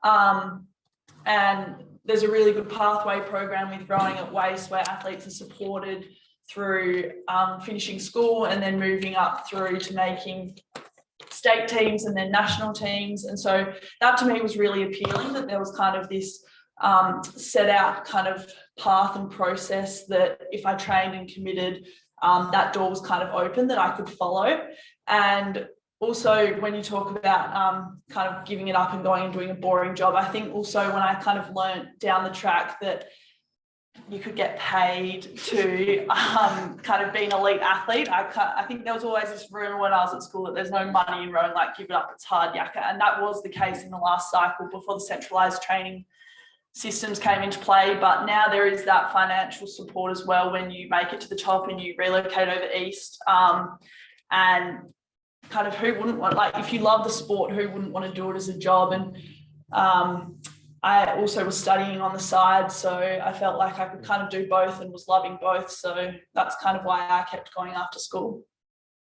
And there's a really good pathway program with rowing at Wace where athletes are supported through finishing school and then moving up through to making state teams and then national teams. And so that to me was really appealing, that there was kind of this set out kind of path and process that if I trained and committed, that door was kind of open that I could follow. And also when you talk about kind of giving it up and going and doing a boring job, I think also when I kind of learnt down the track that you could get paid to kind of be an elite athlete. I think there was always this rumor when I was at school that there's no money in rowing, like give it up, it's hard yakka. And that was the case in the last cycle before the centralised training systems came into play. But now there is that financial support as well when you make it to the top and you relocate over east. And kind of who wouldn't want, like if you love the sport, who wouldn't want to do it as a job? And I also was studying on the side, so I felt like I could kind of do both and was loving both. So that's kind of why I kept going after school.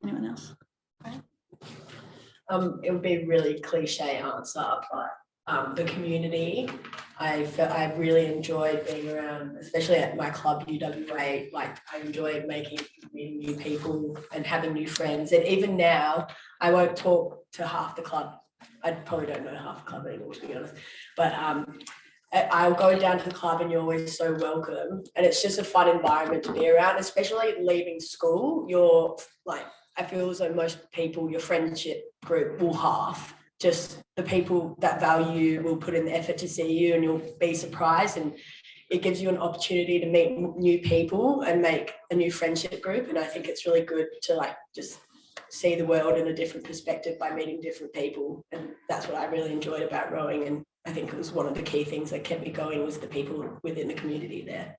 Anyone else? It would be a really cliche answer, but the community, I really enjoyed being around, especially at my club UWA. Like I enjoy meeting new people and having new friends. And even now, I won't talk to half the club. I probably don't know half the club anymore, to be honest. But I'll go down to the club and you're always so welcome. And it's just a fun environment to be around, especially leaving school. You're like, I feel as though most people, your friendship group will half. Just the people that value you will put in the effort to see you and you'll be surprised. And it gives you an opportunity to meet new people and make a new friendship group. And I think it's really good to like just see the world in a different perspective by meeting different people. And that's what I really enjoyed about rowing. And I think it was one of the key things that kept me going was the people within the community there.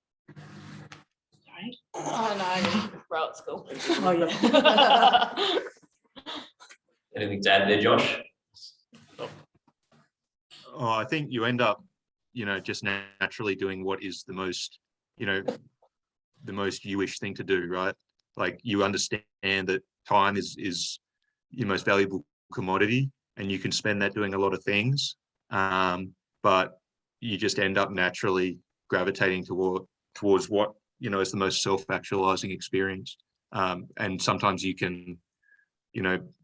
Sorry. Oh no, I didn't row at school. Oh yeah. Anything to add there, Josh? Oh, I think you end up, just naturally doing what is the most, the most you-ish thing to do, right? Like you understand that time is your most valuable commodity and you can spend that doing a lot of things. But you just end up naturally gravitating towards what, is the most self-actualizing experience. And sometimes you can,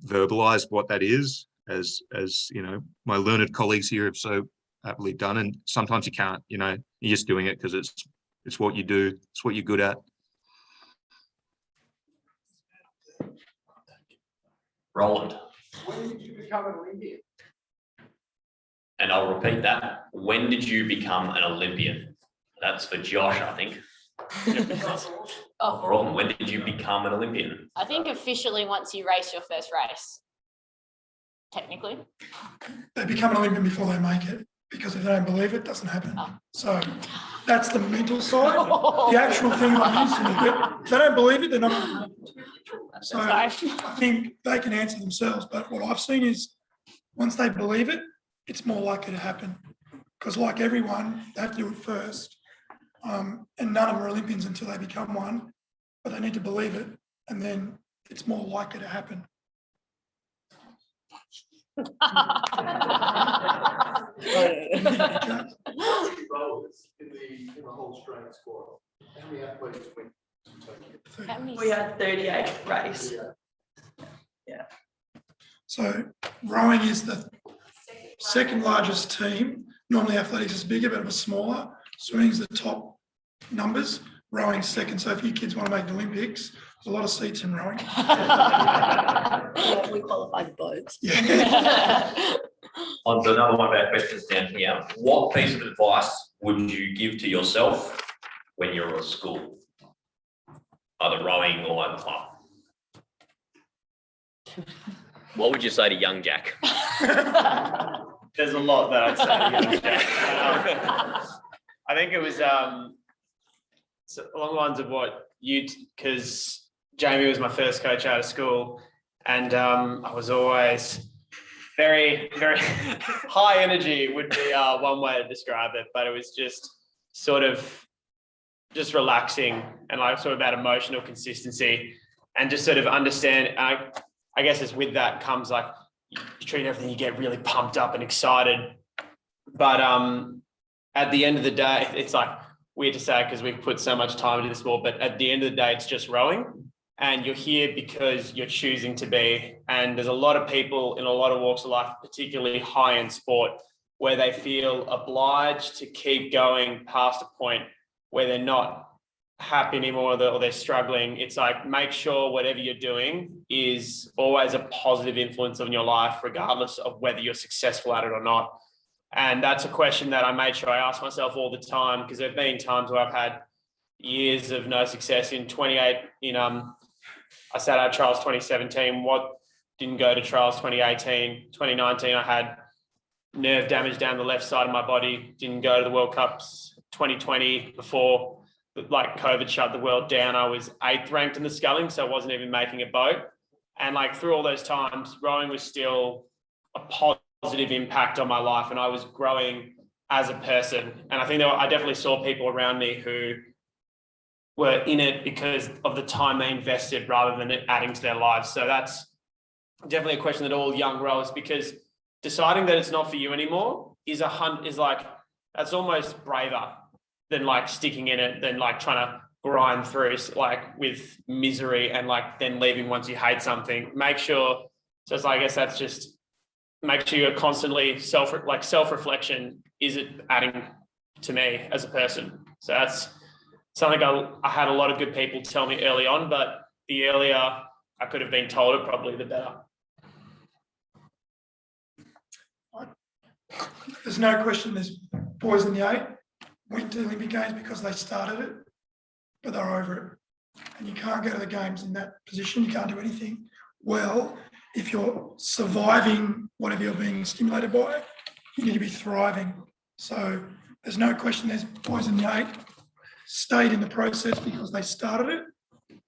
verbalize what that is as my learned colleagues here have so aptly done. And sometimes you can't, you're just doing it because it's what you do. It's what you're good at. Roland. When did you become an Olympian? And I'll repeat that. When did you become an Olympian? That's for Josh, I think. Oh, Roland, when did you become an Olympian? I think officially once you race your first race, technically. They become an Olympian before they make it, because if they don't believe it, it doesn't happen. Oh. So that's the mental side. The actual thing on this, if they don't believe it, they're not going to make it. So I think they can answer themselves, but what I've seen is once they believe it, it's more likely to happen. Because like everyone, they have to do it first. And none of them are Olympians until they become one, but they need to believe it, and then it's more likely to happen. Rollers in the whole Australian squad. How many athletes went to Tokyo? How many- We had 38 race. So rowing is the second largest team. Normally athletics is bigger, but it was smaller. Swimming's the top numbers, rowing second. So if you kids want to make the Olympics, there's a lot of seats in rowing. We qualified boats. Yeah. On to another one of our questions down here. What piece of advice would you give to yourself when you're at school? Either rowing or at the club? What would you say to young Jack? There's a lot that I'd say to you, Jack. I think it was so along the lines of what because Jamie was my first coach out of school, and I was always very, very high energy would be one way to describe it, but it was just sort of just relaxing and like sort of about emotional consistency and just sort of understand. I guess it's with that comes like you treat everything, you get really pumped up and excited. But at the end of the day, it's like weird to say because we've put so much time into the sport, but at the end of the day, it's just rowing. And you're here because you're choosing to be. And there's a lot of people in a lot of walks of life, particularly high end sport, where they feel obliged to keep going past a point where they're not happy anymore or they're struggling. It's like, make sure whatever you're doing is always a positive influence on your life, regardless of whether you're successful at it or not. And that's a question that I made sure I ask myself all the time, because there've been times where I've had years of no success. In 28, I sat out trials 2017, didn't go to trials 2018, 2019, I had nerve damage down the left side of my body, didn't go to the World Cups. 2020, before like COVID shut the world down, I was 8th ranked in the sculling, so I wasn't even making a boat. And like through all those times, rowing was still a positive impact on my life, and I was growing as a person. And I think I definitely saw people around me who were in it because of the time they invested rather than it adding to their lives. So that's definitely a question that all young rowers, because deciding that it's not for you anymore is like, that's almost braver than like sticking in it, than like trying to grind through like with misery and like then leaving once you hate something. Make sure, so it's like, I guess that's just, make sure you're constantly self-reflection. Is it adding to me as a person? So that's something I had a lot of good people tell me early on, but the earlier I could have been told it, probably the better. There's no question there's boys in the 8 went to the Olympic Games because they started it, but they're over it. And you can't go to the games in that position. You can't do anything well. If you're surviving whatever you're being stimulated by, you need to be thriving. So there's no question there's boys in the 8 stayed in the process because they started it,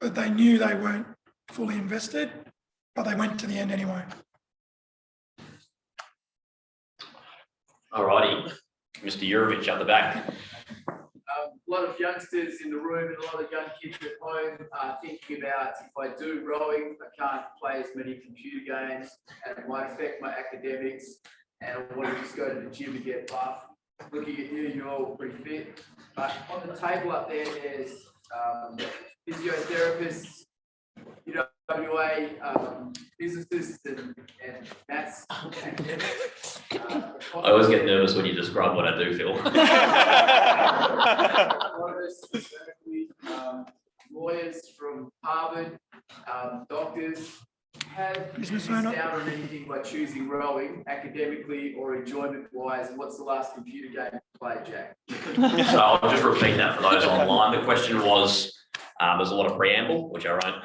but they knew they weren't fully invested, but they went to the end anyway. Alrighty, Mr. Jurovic at the back. A lot of youngsters in the room and a lot of young kids at home are thinking about, if I do rowing, I can't play as many computer games and it might affect my academics, and I want to just go to the gym and get buff. Looking at you, you're all pretty fit. But on the table up there, there's physiotherapists, UWA, physicists and maths. I always get nervous when you describe what I do, Phil. Lawyers from Harvard, doctors. Have you missed out on anything by choosing rowing academically or enjoyment-wise? And what's the last computer game you played, Jack? So I'll just repeat that for those online. The question was, there's a lot of preamble, which I won't.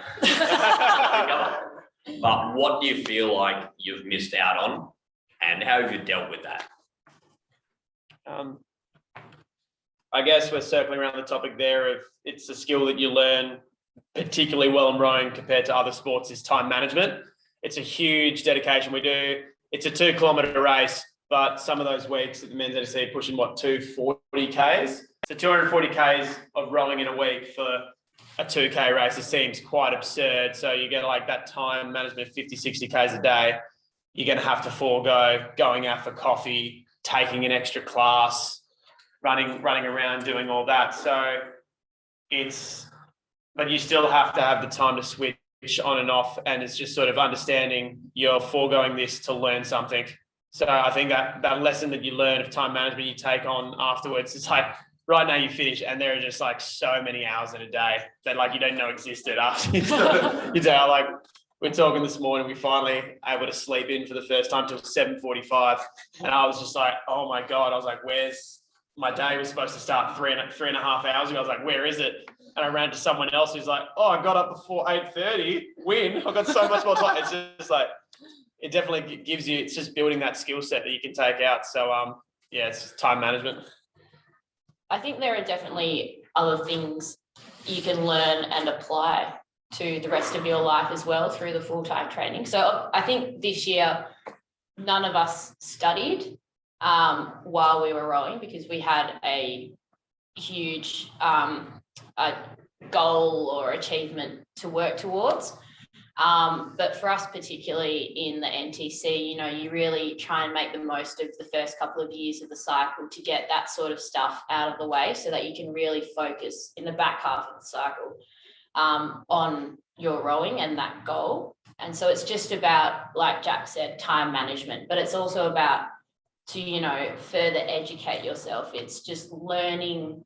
But what do you feel like you've missed out on, and how have you dealt with that? I guess we're circling around the topic there of it's a skill that you learn particularly well in rowing compared to other sports is time management. It's a huge dedication we do. It's a 2-kilometre race, but some of those weeks at the men's NSC pushing 240 Ks. So 240 Ks of rowing in a week for a 2K race, it seems quite absurd. So you get like that time management of 50, 60 Ks a day. you're going to have to forego going out for coffee, taking an extra class, running around, doing all that. So but you still have to have the time to switch on and off. And it's just sort of understanding you're foregoing this to learn something. So I think that lesson that you learn of time management you take on afterwards, it's like right now you finish and there are just like so many hours in a day that like you don't know existed after you day. Like we're talking this morning, we finally able to sleep in for the first time till 7:45. And I was just like, oh my God, I was like, where's my day? Was supposed to start three and a half hours ago. I was like, where is it? And I ran to someone else who's like, oh, I got up before 8:30, win. I've got so much more time. It's just like, it definitely gives you, it's just building that skill set that you can take out. So yeah, it's time management. I think there are definitely other things you can learn and apply to the rest of your life as well through the full-time training. So I think this year, none of us studied while we were rowing because we had a huge goal or achievement to work towards. But for us, particularly in the NTC, you know, you really try and make the most of the first couple of years of the cycle to get that sort of stuff out of the way so that you can really focus in the back half of the cycle on your rowing and that goal. And so it's just about, like Jack said, time management, but it's also about to, you know, further educate yourself. It's just learning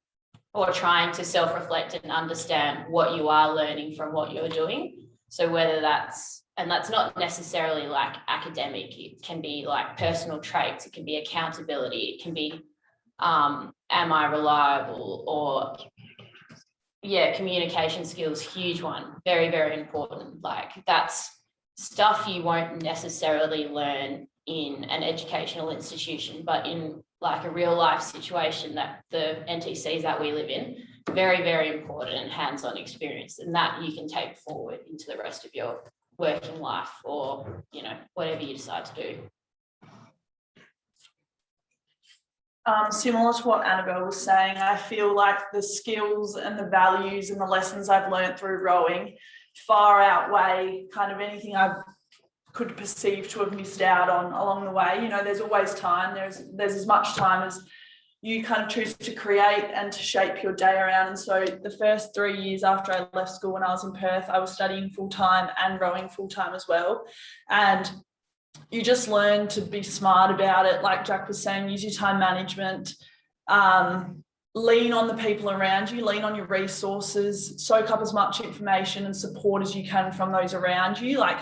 or trying to self-reflect and understand what you are learning from what you're doing. So whether that's not necessarily like academic, it can be like personal traits, it can be accountability, it can be, am I reliable, or yeah, communication skills, huge one, very, very important. Like that's stuff you won't necessarily learn in an educational institution, but in like a real life situation that the NTCs that we live in, very, very important and hands-on experience, and that you can take forward into the rest of your working life or, you know, whatever you decide to do. Similar to what Annabelle was saying, I feel like the skills and the values and the lessons I've learned through rowing far outweigh kind of anything I could perceive to have missed out on along the way. You know, there's always time. There's as much time as you kind of choose to create and to shape your day around. And so the first 3 years after I left school when I was in Perth, I was studying full-time and rowing full-time as well. And you just learn to be smart about it. Like Jack was saying, use your time management, lean on the people around you, lean on your resources, soak up as much information and support as you can from those around you. Like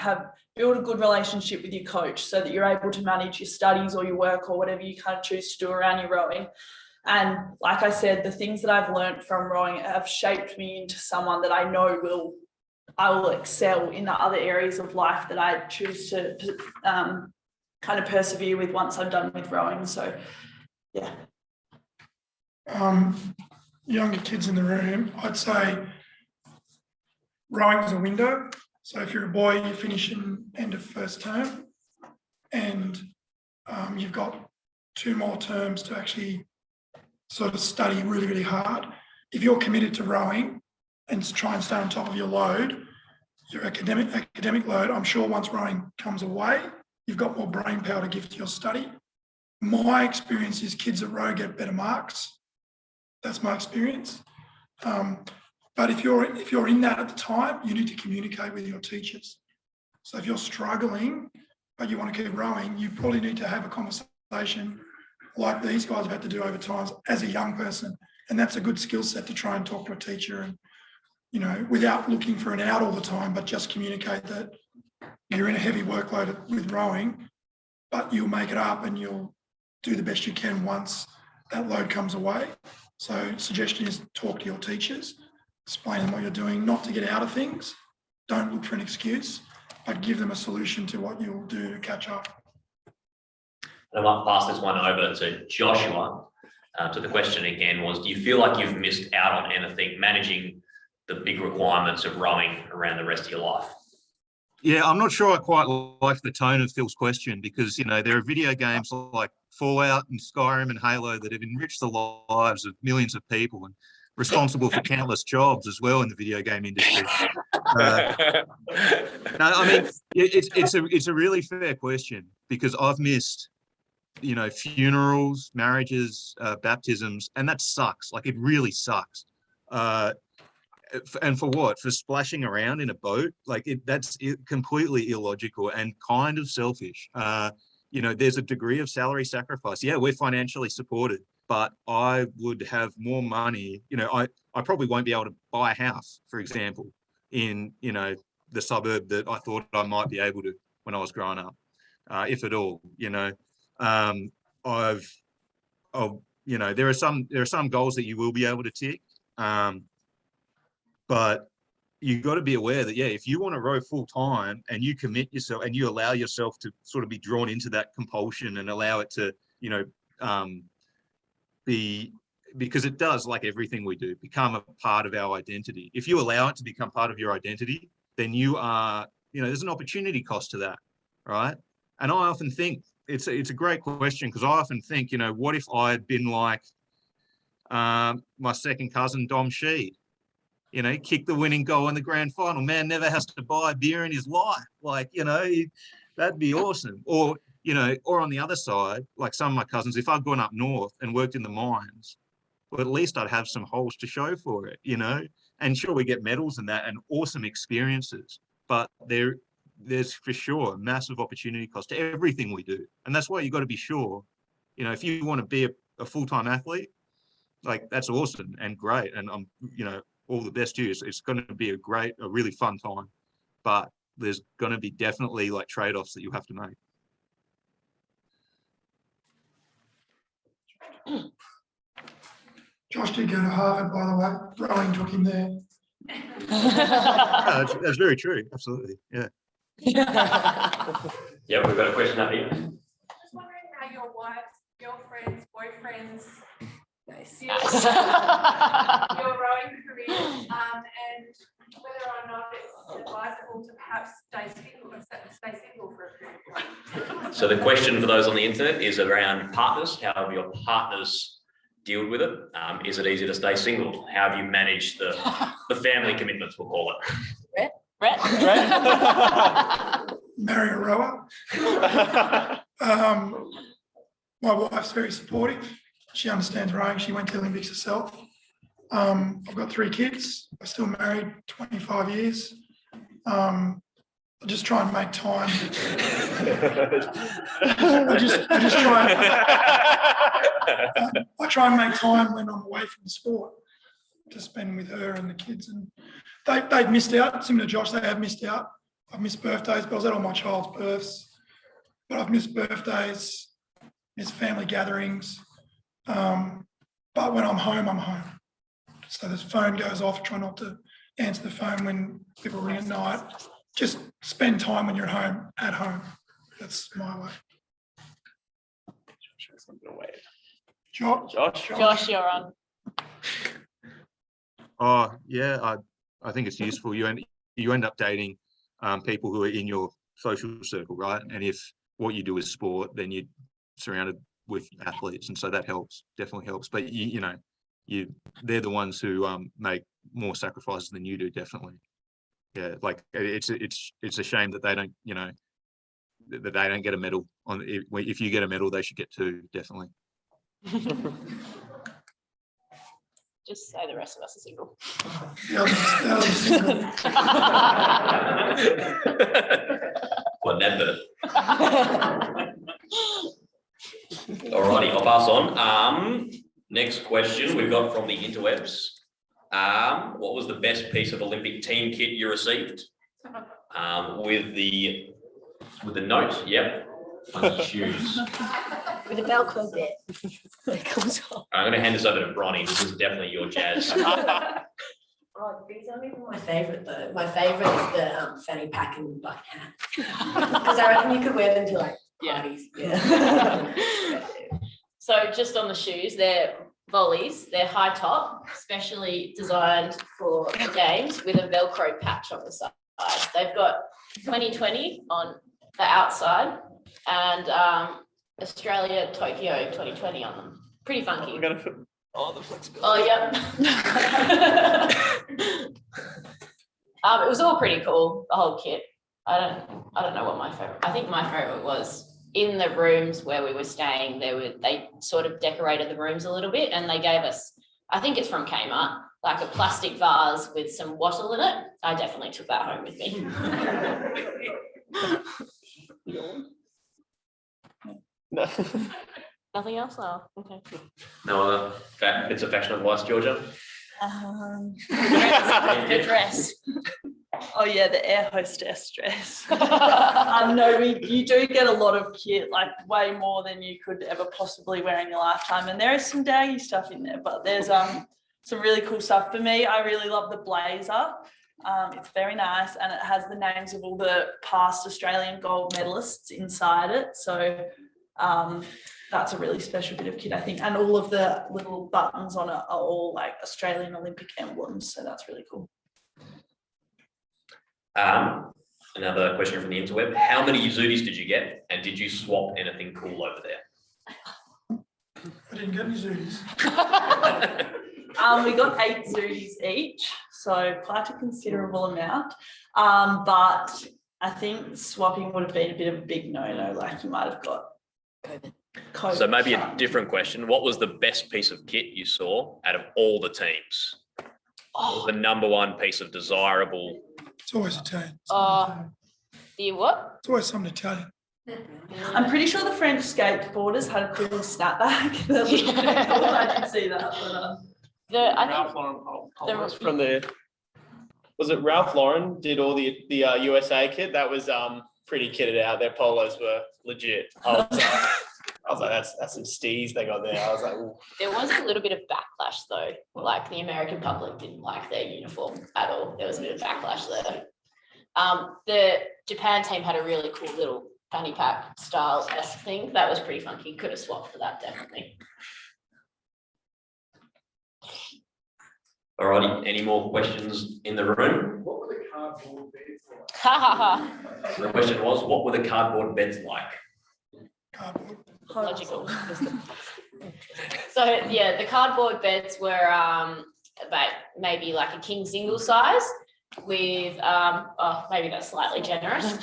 build a good relationship with your coach so that you're able to manage your studies or your work or whatever you kind of choose to do around your rowing. And like I said, the things that I've learned from rowing have shaped me into someone that I know I will excel in the other areas of life that I choose to kind of persevere with once I'm done with rowing. So, yeah. Younger kids in the room, I'd say rowing is a window. So if you're a boy, you finish in end of first term and you've got 2 more terms to actually sort of study really, really hard. If you're committed to rowing and try and stay on top of your load, your academic load, I'm sure once rowing comes away, you've got more brain power to give to your study. My experience is kids that row get better marks. That's my experience. But if you're in that at the time, you need to communicate with your teachers. So if you're struggling, but you want to keep rowing, you probably need to have a conversation like these guys have had to do over time as a young person. And that's a good skill set to try and talk to a teacher and, you know, without looking for an out all the time, but just communicate that you're in a heavy workload with rowing, but you'll make it up and you'll do the best you can once that load comes away. So suggestion is talk to your teachers, explain them what you're doing, not to get out of things. Don't look for an excuse, but give them a solution to what you'll do to catch up. And I might pass this one over to Joshua. So the question again was, do you feel like you've missed out on anything managing the big requirements of rowing around the rest of your life? Yeah, I'm not sure I quite like the tone of Phil's question because, you know, there are video games like Fallout and Skyrim and Halo that have enriched the lives of millions of people. And responsible for countless jobs as well in the video game industry. No, I mean, it's a really fair question, because I've missed, funerals, marriages, baptisms, and that sucks. Like, it really sucks. And for what? For splashing around in a boat? Like, that's completely illogical and kind of selfish. There's a degree of salary sacrifice. Yeah, we're financially supported, but I would have more money. I probably won't be able to buy a house, for example, in, the suburb that I thought I might be able to when I was growing up, if at all. There are some goals that you will be able to tick, but you've got to be aware that, if you want to row full time and you commit yourself and you allow yourself to sort of be drawn into that compulsion and allow it to, be, because it does, like everything we do, become a part of our identity. If you allow it to become part of your identity, then you are, there's an opportunity cost to that, right? And I often think it's a great question, because I often think, what if I had been like my second cousin, Dom Sheed? Kick the winning goal in the grand final. Man never has to buy a beer in his life. Like, that'd be awesome. Or, or on the other side, like some of my cousins, if I'd gone up north and worked in the mines, well, at least I'd have some holes to show for it, And sure, we get medals and that and awesome experiences, but there's for sure a massive opportunity cost to everything we do. And that's why you got to be sure, if you want to be a full-time athlete, like, that's awesome and great. And I'm, all the best to you. It's going to be a really fun time, but there's going to be definitely like trade-offs that you have to make. Josh did go to Harvard, by the way. Rowing took him there. That's very true. Absolutely. Yeah. Yeah, we've got a question up here. I was wondering how your wife's girlfriends, boyfriends, Nice. your rowing career, and whether or not it's advisable to perhaps stay single for a period of time. So the question for those on the internet is around partners. How have your partners dealt with it? Is it easy to stay single? How have you managed the family commitments, we'll call it? Brett? Marry a rower. My wife's very supportive. She understands rowing. She went to the Olympics herself. I've got 3 kids. I'm still married 25 years. I just try and make time. I try and make time when I'm away from the sport to spend with her and the kids. And they've missed out. Similar to Josh, they have missed out. I've missed birthdays, but I was at all my child's births. But I've missed birthdays, missed family gatherings. But when I'm home, I'm home. So the phone goes off. Try not to answer the phone when people ring at night. Just spend time when you're at home. That's my way. Josh, you're on. Oh yeah, I think it's useful. You end up dating people who are in your social circle, right? And if what you do is sport, then you're surrounded with athletes, and so that helps, definitely helps. But they're the ones who make more sacrifices than you do, definitely. Yeah, like it's a shame that they don't, that they don't get a medal. If you get a medal, they should get 2, definitely. Just say the rest of us are single. Well, never. Alrighty, I'll pass on. Next question we've got from the interwebs. What was the best piece of Olympic team kit you received? With the note, yep. On shoes. With a Velcro bit. It comes off. I'm going to hand this over to Bronnie. This is definitely your jazz. Oh, these aren't even my favourite though. My favourite is the fanny pack and bucket hat. Because I reckon you could wear them to like parties. Yeah. So just on the shoes, they're volleys, they're high top, specially designed for the games with a Velcro patch on the side. They've got 2020 on the outside and Australia, Tokyo 2020 on them. Pretty funky. Oh, the flexibility. Oh, yep. It was all pretty cool, the whole kit. I don't know what my favorite. I think my favorite was in the rooms where we were staying. They sort of decorated the rooms a little bit, and they gave us, I think it's from Kmart, like a plastic vase with some wattle in it. I definitely took that home with me. No. Nothing else? Oh, okay. No other bits of fashion advice, Georgia? The dress. Oh yeah, the air hostess dress. No, you do get a lot of kit, like way more than you could ever possibly wear in your lifetime. And there is some daggy stuff in there, but there's some really cool stuff. For me, I really love the blazer. It's very nice, and it has the names of all the past Australian gold medalists inside it. So that's a really special bit of kit, I think. And all of the little buttons on it are all like Australian Olympic emblems. So that's really cool. Another question from the interweb. How many Uzudis did you get, and did you swap anything cool over there? I didn't get any Zooties. We got 8 Zooties each, so quite a considerable amount. But I think swapping would have been a bit of a big no-no, like you might have got COVID. So maybe a different question. What was the best piece of kit you saw out of all the teams? What was the number one piece of desirable? It's always Italian. The what? It's always something Italian. I'm pretty sure the French skateboarders had a cool snapback. That was pretty cool. I didn't see that. But, Ralph Lauren was from was it Ralph Lauren did all the USA kit? That was pretty kitted out. Their polos were legit. I was like, that's some steez they got there. I was like, ooh. There was a little bit of backlash though. Like the American public didn't like their uniform at all. There was a bit of backlash there. The Japan team had a really cool little fanny pack style thing. That was pretty funky. Could have swapped for that, definitely. Alrighty, any more questions in the room? What were the cardboard beds like? Ha ha ha. The question was, what were the cardboard beds like? Cardboard. Logical. So yeah, the cardboard beds were about maybe like a king single size with maybe that's slightly generous. But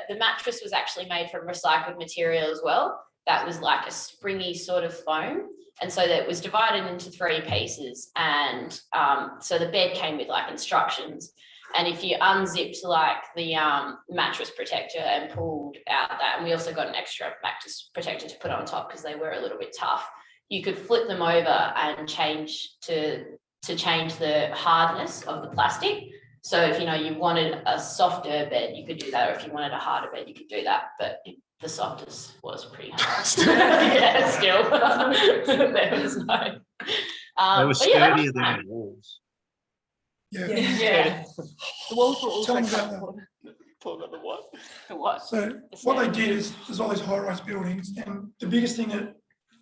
the mattress was actually made from recycled material as well. That was like a springy sort of foam. And so that was divided into 3 pieces. And so the bed came with like instructions. And if you unzipped like the mattress protector and pulled out that, and we also got an extra mattress protector to put on top because they were a little bit tough, you could flip them over and change to change the hardness of the plastic. So if you wanted a softer bed, you could do that, or if you wanted a harder bed, you could do that. But the softest was pretty hard. Yeah, still. There was no. They were sturdier than the walls. Yeah. Yeah. the walls were also Tell me about cardboard. Talk about the what? The what? So what they did is there's all these high-rise buildings, and the biggest thing that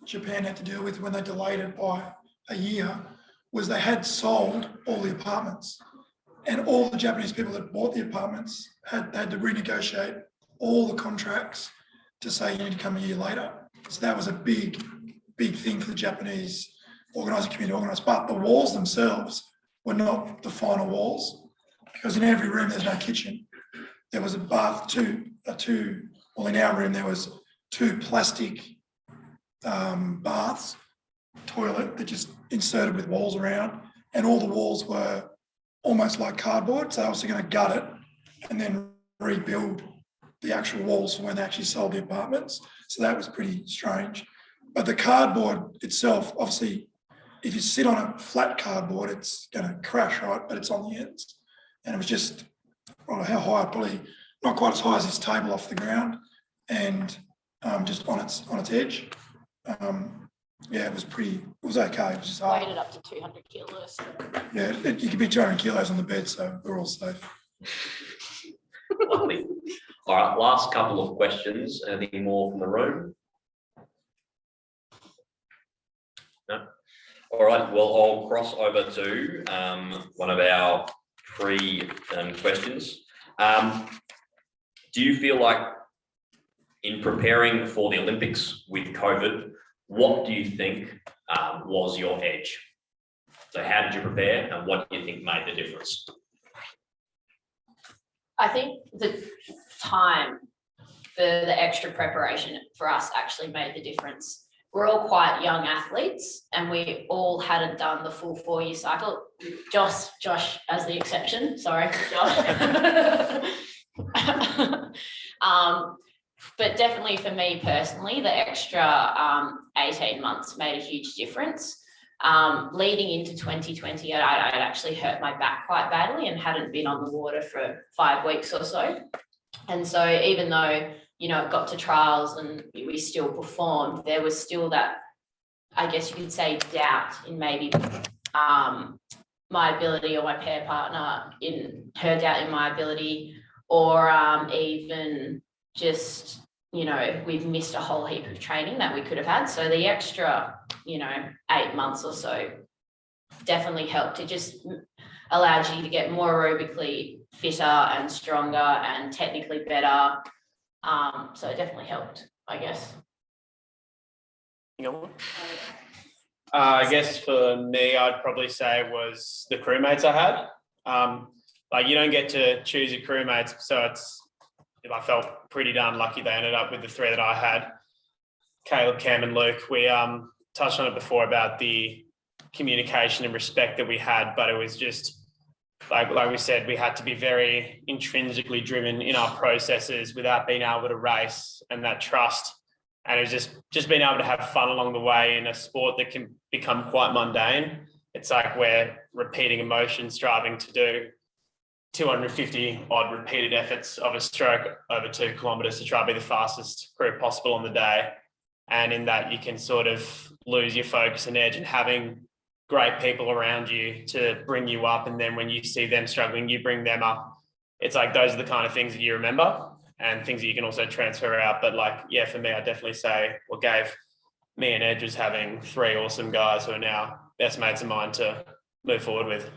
Japan had to deal with when they delayed it by a year was they had sold all the apartments, and all the Japanese people that bought the apartments had to renegotiate all the contracts to say you need to come a year later. So that was a big thing for the Japanese organising community to organise. But the walls themselves were not the final walls, because in every room there's no kitchen. There was a bath, in our room there was 2 plastic baths, toilet that just inserted with walls around, and all the walls were almost like cardboard. So I was going to gut it and then rebuild the actual walls for when they actually sold the apartments. So that was pretty strange. But the cardboard itself, obviously, if you sit on a flat cardboard, it's going to crash, right? But it's on the ends. And it was just, I don't know how high, probably not quite as high as this table off the ground, and just on its edge. Yeah, it was okay. It was just hard. Weighted up to 200 kilos. Yeah, you could be 200 kilos on the bed, so we're all safe. Lovely. All right, last couple of questions. Anything more from the room? No? All right, well, I'll cross over to one of our questions. Do you feel like in preparing for the Olympics with COVID, what do you think was your edge? So how did you prepare and what do you think made the difference? I think the time for the extra preparation for us actually made the difference. We're all quite young athletes and we all hadn't done the full 4-year cycle. Josh as the exception, sorry, Josh. But definitely for me personally, the extra 18 months made a huge difference. Leading into 2020, I'd actually hurt my back quite badly and hadn't been on the water for 5 weeks or so. And so even though, you know, it got to trials and we still performed, there was still that, I guess you could say, doubt in maybe my ability, or my pair partner in her doubt in my ability, or even just, you know, we've missed a whole heap of training that we could have had. So the extra, you know, 8 months or so definitely helped. It just allowed you to get more aerobically fitter and stronger and technically better. So it definitely helped, I guess. I guess for me, I'd probably say was the crewmates I had. Like you don't get to choose your crewmates, so I felt pretty darn lucky they ended up with the 3 that I had. Caleb, Cam and Luke. We touched on it before about the communication and respect that we had, but it was just like we said, we had to be very intrinsically driven in our processes without being able to race, and that trust. And it was just being able to have fun along the way in a sport that can become quite mundane. It's like we're repeating emotions, striving to do 250 odd repeated efforts of a stroke over 2 kilometers to try to be the fastest group possible on the day. And in that, you can sort of lose your focus and edge, and having great people around you to bring you up. And then when you see them struggling, you bring them up. It's like, those are the kind of things that you remember and things that you can also transfer out. But like, yeah, for me, I definitely say what gave me an edge was having 3 awesome guys who are now best mates of mine to move forward with.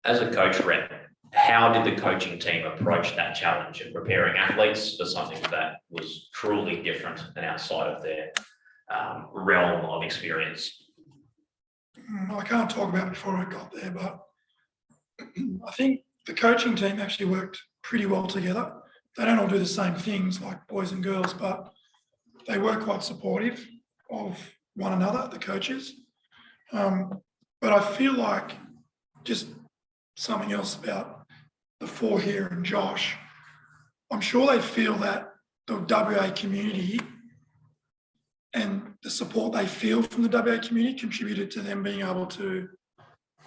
As a coach rep, how did the coaching team approach that challenge of preparing athletes for something that was truly different and outside of their realm of experience? I can't talk about before I got there, but I think the coaching team actually worked pretty well together. They don't all do the same things like boys and girls, but they were quite supportive of one another, the coaches. But I feel like just something else about the 4 here and Josh, I'm sure they feel that the WA community and the support they feel from the WA community contributed to them being able to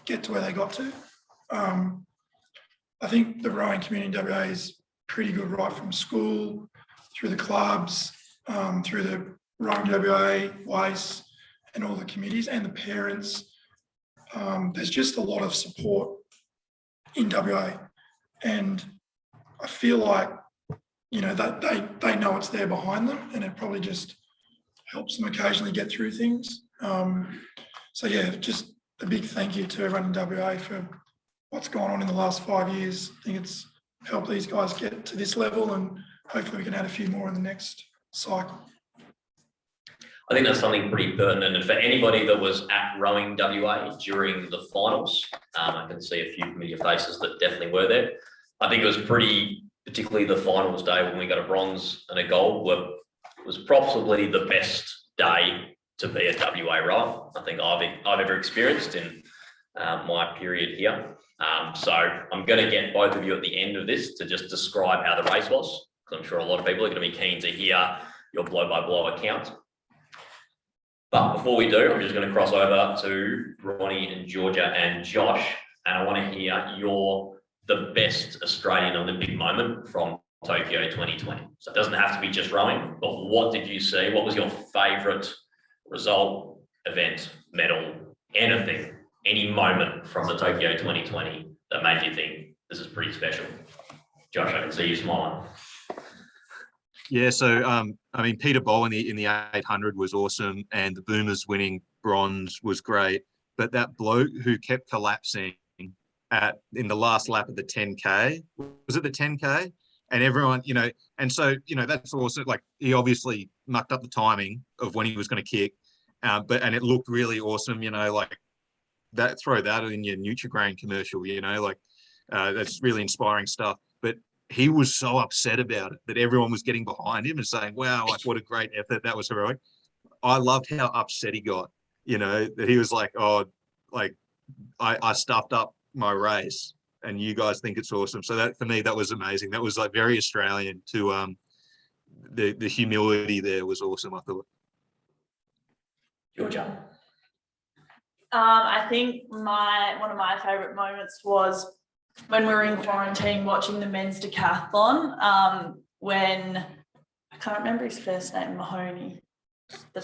get to where they got to. I think the rowing community in WA is pretty good right from school, through the clubs, through the Rowing WA, WACE, and all the committees and the parents. There's just a lot of support in WA, and I feel like, you know, that they know it's there behind them, and it probably just helps them occasionally get through things. So yeah, just a big thank you to everyone in WA for what's gone on in the last 5 years. I think it's helped these guys get to this level, and hopefully we can add a few more in the next cycle. I think that's something pretty pertinent. And for anybody that was at Rowing WA during the finals, I can see a few familiar faces that definitely were there. I think it was particularly the finals day when we got a bronze and a gold, was probably the best day to be a WA rower I think I've ever experienced in my period here. So I'm going to get both of you at the end of this to just describe how the race was, because I'm sure a lot of people are going to be keen to hear your blow-by-blow account. But before we do, I'm just going to cross over to Ronnie and Georgia and Josh, and I want to hear the best Australian Olympic moment from Tokyo 2020. So it doesn't have to be just rowing, but what did you see? What was your favourite result, event, medal, anything, any moment from the Tokyo 2020 that made you think this is pretty special? Josh, I can see you smiling. Yeah, so I mean, Peter Bowl in the 800 was awesome, and the Boomers winning bronze was great. But that bloke who kept collapsing in the last lap of the 10K, was it the 10K? and everyone, and so, that's also like, he obviously mucked up the timing of when he was going to kick, and it looked really awesome, like that, throw that in your Nutri-Grain commercial, that's really inspiring stuff. But he was so upset about it that everyone was getting behind him and saying, wow, like what a great effort. That was heroic. I loved how upset he got, that he was like, oh, like I stuffed up my race and you guys think it's awesome. So that, for me, that was amazing. That was like very Australian to, the humility there was awesome, I thought. Georgia. I think one of my favourite moments was when we were in quarantine watching the men's decathlon, when I can't remember his first name, Mahoney. The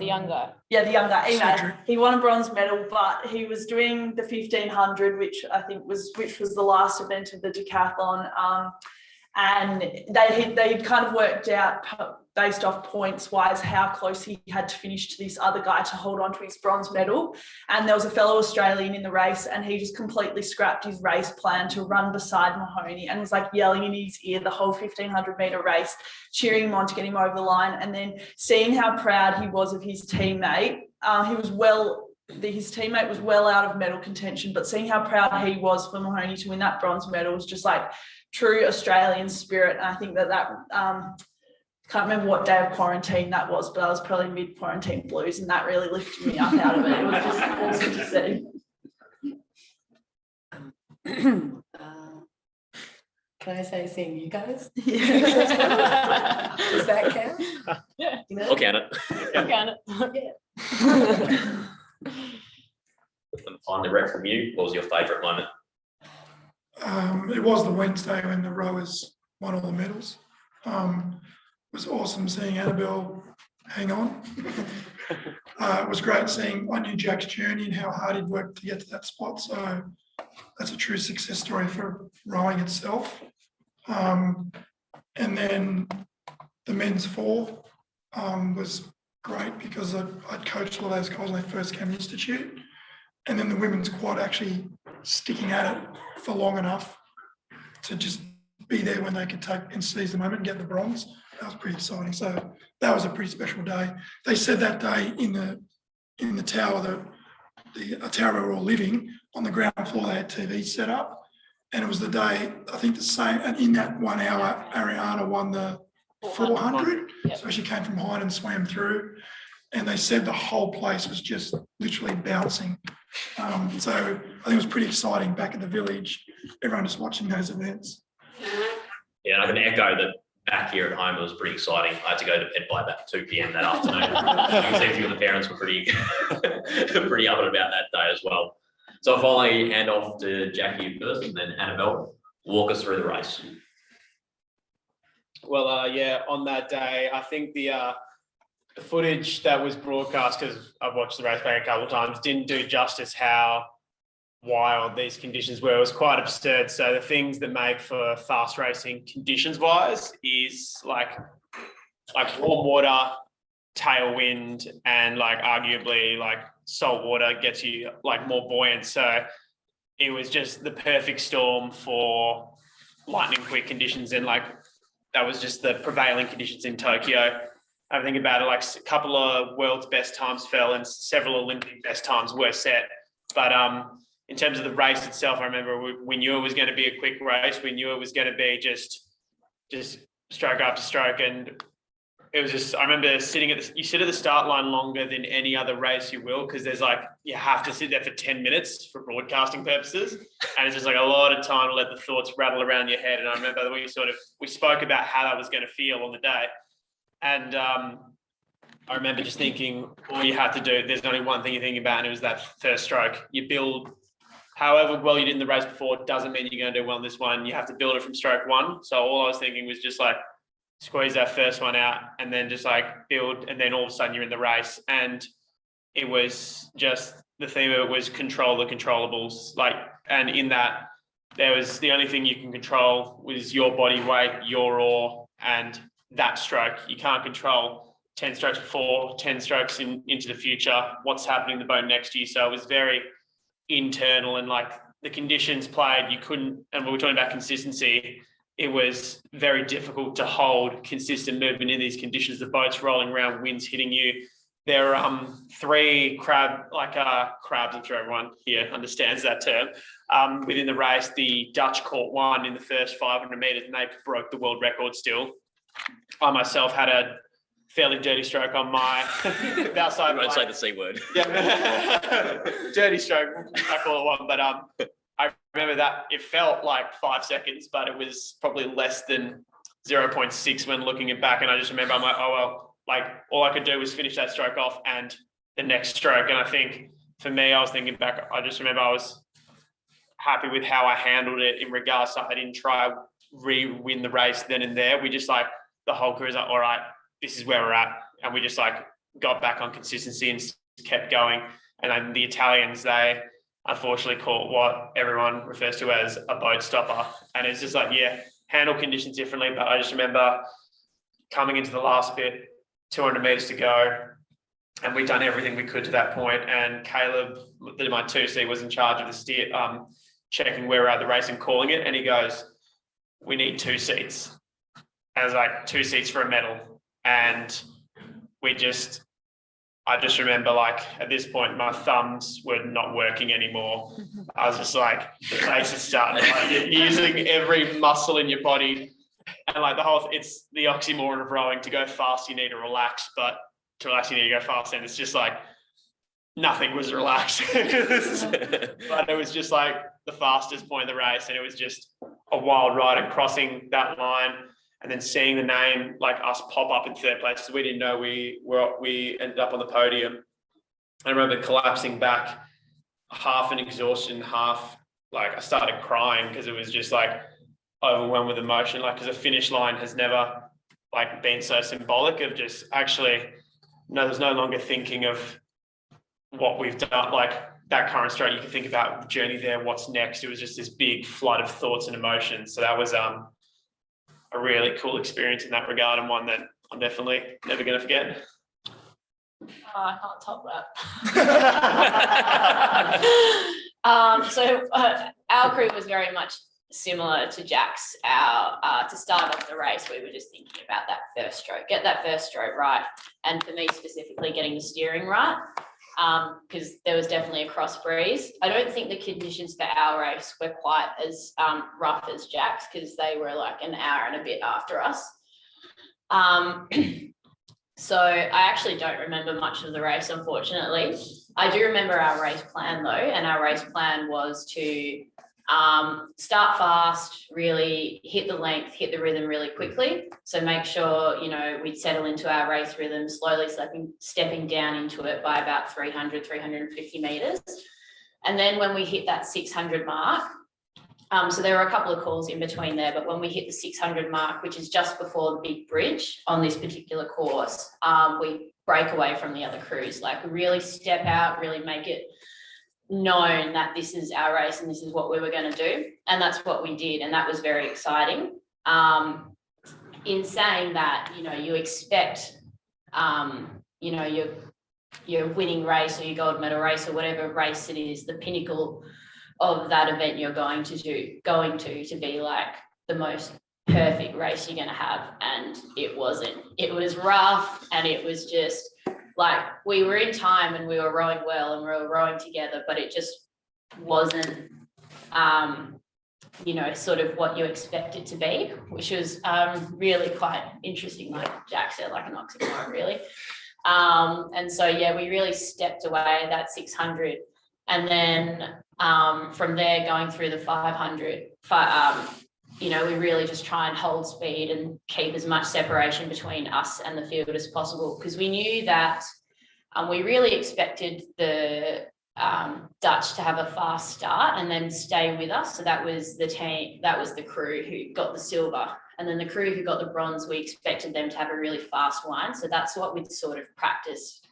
younger. Yeah, the younger. Cedric. He won a bronze medal, but he was doing the 1500, which was the last event of the decathlon. And they kind of worked out based off points wise how close he had to finish to this other guy to hold on to his bronze medal. And there was a fellow Australian in the race, and he just completely scrapped his race plan to run beside Mahoney and was like yelling in his ear the whole 1500-meter race, cheering him on to get him over the line. And then seeing how proud he was of his teammate, his teammate was well out of medal contention, but seeing how proud he was for Mahoney to win that bronze medal was just like true Australian spirit. And I think that can't remember what day of quarantine that was, but I was probably mid-quarantine blues, and that really lifted me up out of it. It was just awesome to see. Can I say seeing you guys? Yeah. Does that count? Yeah. I'll count it. Count it. Yeah. And finally, Rec, from you, what was your favourite moment? It was the Wednesday when the rowers won all the medals. It was awesome seeing Annabelle hang on. It was great seeing, I knew Jack's journey and how hard he'd worked to get to that spot. So that's a true success story for rowing itself. And then the men's four was great because I'd coached all those guys when they first came to the Institute. And then the women's quad actually sticking at it for long enough to just be there when they could take and seize the moment and get the bronze. That was pretty exciting. So that was a pretty special day. They said that day in the tower, the tower where we were all living, on the ground floor they had TV set up, and it was the day, I think the same, and in that 1 hour Ariana won the 400. Yep. So she came from behind and swam through, and they said the whole place was just literally bouncing. So I think it was pretty exciting back at the village, everyone just watching those events. Yeah, and I can echo that. Back here at home, it was pretty exciting. I had to go to bed by about 2 p.m. that afternoon. You can see a few of the parents were pretty up and about that day as well. So I'll finally hand off to Jackie first, and then Annabelle, walk us through the race. Well, yeah, on that day, I think the footage that was broadcast, because I've watched the race back a couple of times, didn't do justice how wild these conditions were. It was quite absurd. So the things that make for fast racing conditions wise is like warm water, tailwind, and like arguably like salt water gets you like more buoyant. So it was just the perfect storm for lightning quick conditions, and like that was just the prevailing conditions in Tokyo. I think about it, like a couple of world's best times fell and several Olympic best times were set. But in terms of the race itself, I remember we knew it was going to be a quick race. We knew it was going to be just stroke after stroke. And it was just, I remember sitting you sit at the start line longer than any other race you will, because there's like, you have to sit there for 10 minutes for broadcasting purposes. And it's just like a lot of time to let the thoughts rattle around your head. And I remember that we spoke about how that was going to feel on the day. And I remember just thinking, all you have to do, there's only one thing you're thinking about, and it was that first stroke. You build, however well you did in the race before, doesn't mean you're going to do well in this one. You have to build it from stroke one. So all I was thinking was just like, squeeze that first one out and then just like build, and then all of a sudden you're in the race. And it was just, the theme of it was control the controllables. Like, and in that, there was the only thing you can control was your body weight, your oar, and that stroke. You can't control 10 strokes before, 10 strokes into the future, what's happening in the boat next to you. So it was very internal, and like the conditions played, you couldn't, and we were talking about consistency, it was very difficult to hold consistent movement in these conditions. The boat's rolling around, winds hitting you. There are three crabs, I'm sure everyone here understands that term. Within the race, the Dutch caught one in the first 500 metres and they broke the world record still. I myself had a fairly dirty stroke on my outside. I won't say the C word. Yeah, dirty stroke, I call it one, but I remember that it felt like 5 seconds, but it was probably less than 0.6 when looking it back. And I just remember I'm like, oh, well, like all I could do was finish that stroke off and the next stroke. And I think for me, I was thinking back, I just remember I was happy with how I handled it in regards to I didn't try re-win the race then and there. We just like, the whole crew is like, all right, this is where we're at. And we just like got back on consistency and kept going. And then the Italians, they unfortunately caught what everyone refers to as a boat stopper. And it's just like, yeah, handle conditions differently. But I just remember coming into the last bit, 200 metres to go, and we'd done everything we could to that point. And Caleb, my 2C, was in charge of the steer, checking where we're at the race and calling it. And he goes, we need 2 seats. And I was like, 2 seats for a medal. And I just remember like at this point, my thumbs were not working anymore. I was just like, the race is starting. Like, you're using every muscle in your body. And like it's the oxymoron of rowing. To go fast, you need to relax, but to relax, you need to go fast. And it's just like, nothing was relaxed. But it was just like the fastest point of the race. And it was just a wild ride, and crossing that line and then seeing the name, like us pop up in third place. So we didn't know we ended up on the podium. I remember collapsing back, half an exhaustion, half like I started crying because it was just like overwhelmed with emotion. Like, because the finish line has never like been so symbolic of just actually, no, there's no longer thinking of what we've done, like that current stroke. You can think about the journey there, what's next. It was just this big flood of thoughts and emotions. So that was a really cool experience in that regard, and one that I'm definitely never going to forget. I can't top that. So our crew was very much similar to Jack's. To start off the race, we were just thinking about that first stroke, get that first stroke right, and for me specifically, getting the steering right, because there was definitely a cross breeze. I don't think the conditions for our race were quite as rough as Jack's, because they were like an hour and a bit after us. So I actually don't remember much of the race, unfortunately. I do remember our race plan though, and our race plan was to start fast, really hit the length, hit the rhythm really quickly. So make sure, we'd settle into our race rhythm, slowly stepping down into it by about 300, 350 meters. And then when we hit that 600 mark, so there were a couple of calls in between there, but when we hit the 600 mark, which is just before the big bridge on this particular course, we break away from the other crews, like really step out, really make it known that this is our race and this is what we were going to do. And that's what we did. And that was very exciting. In saying that, you expect, your winning race or your gold medal race or whatever race it is, the pinnacle of that event you're going to be like the most perfect race you're going to have. And it wasn't. It was rough, and it was just like, we were in time and we were rowing well and we were rowing together, but it just wasn't, sort of what you expect it to be, which was really quite interesting, like Jack said, like an oxymoron, really. And so, yeah, we really stepped away at that 600. And then from there, going through the 500, we really just try and hold speed and keep as much separation between us and the field as possible, because we knew that we really expected the Dutch to have a fast start and then stay with us. So that was the team, that was the crew who got the silver. And then the crew who got the bronze, we expected them to have a really fast one. So that's what we'd sort of practiced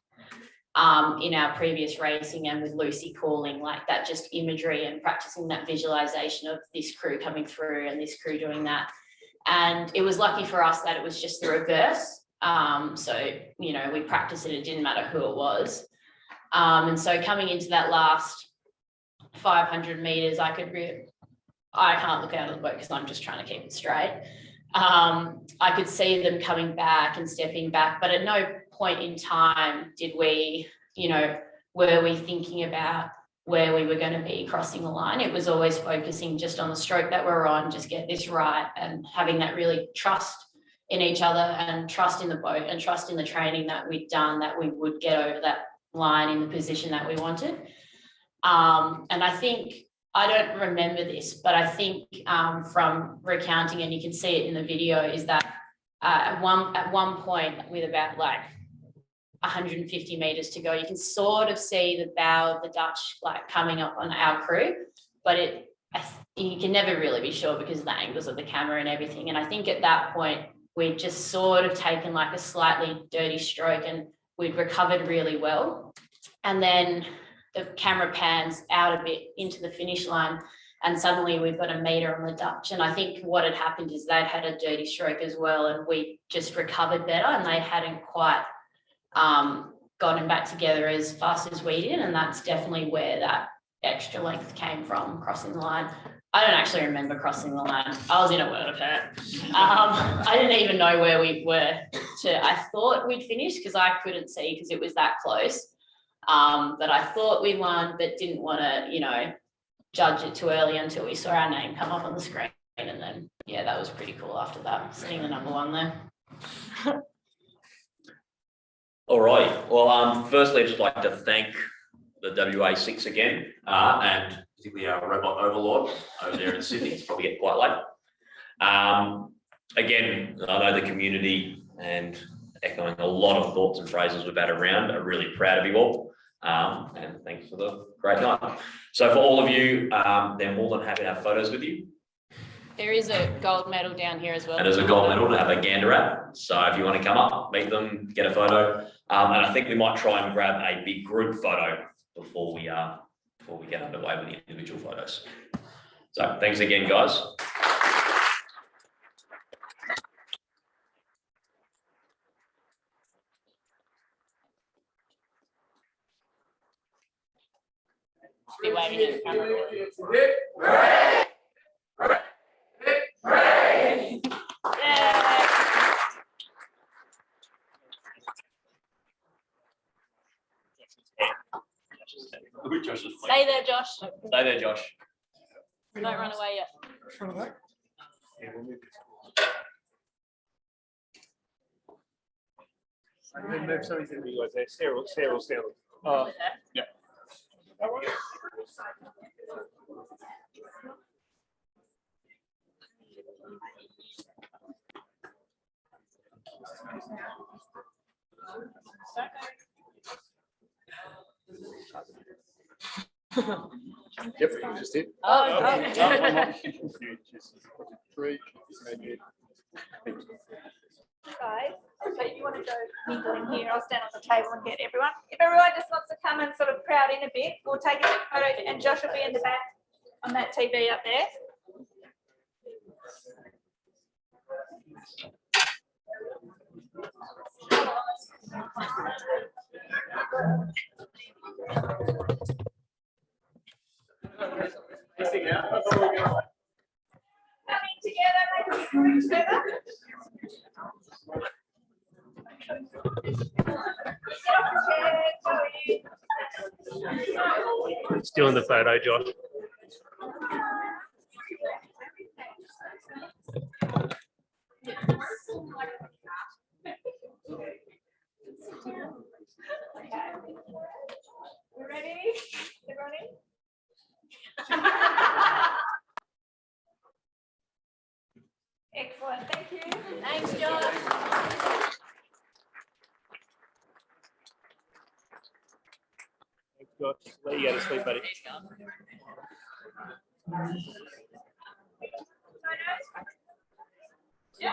in our previous racing, and with Lucy calling, like that just imagery and practicing that visualization of this crew coming through and this crew doing that. And it was lucky for us that it was just the reverse. So, we practiced it, it didn't matter who it was. And so coming into that last 500 meters, I can't look out of the boat because I'm just trying to keep it straight. I could see them coming back and stepping back, but at no point in time did we, were we thinking about where we were going to be crossing the line. It was always focusing just on the stroke that we're on, just get this right, and having that really trust in each other and trust in the boat and trust in the training that we'd done, that we would get over that line in the position that we wanted. And I think, I don't remember this, but I think from recounting, and you can see it in the video, is that at one point with about like 150 meters to go, you can sort of see the bow of the Dutch like coming up on our crew, but you can never really be sure because of the angles of the camera and everything. And I think at that point, we'd just sort of taken like a slightly dirty stroke and we'd recovered really well. And then the camera pans out a bit into the finish line and suddenly we've got a meter on the Dutch. And I think what had happened is they'd had a dirty stroke as well and we just recovered better and they hadn't quite gotten back together as fast as we did. And that's definitely where that extra length came from, crossing the line. I don't actually remember crossing the line. I was in a world of hurt. I didn't even know where we were I thought we'd finished because I couldn't see because it was that close. But I thought we won, but didn't want to, judge it too early until we saw our name come up on the screen. And then, yeah, that was pretty cool after that, seeing the number 1 there. All right. Well, firstly, I'd just like to thank the WA6 again, and particularly our robot overlord over there in Sydney. It's probably getting quite late. Again, I know the community, and echoing a lot of thoughts and phrases we've had around, I'm really proud of you all. And thanks for the great night. So for all of you, they're more than happy to have photos with you. There is a gold medal down here as well. And there's a gold medal to have a gander at. So if you want to come up, meet them, get a photo. And I think we might try and grab a big group photo before we get underway with the individual photos. So thanks again, guys. Be waving at the camera. Stay there, Josh. Stay there, Josh. Don't run away yet. Front of that. Cyril's down. Yeah. Yep, just it. Oh, Three, maybe. Guys, so you want to go mingle in here, I'll stand on the table and get everyone. If everyone just wants to come and sort of crowd in a bit, we'll take a photo and Josh will be in the back on that TV up there. Coming together, maybe together. Still in the photo, Josh. You ready? Everybody? Excellent, thank you. thanks, Josh. Thanks, Josh. Let you go to sleep, buddy.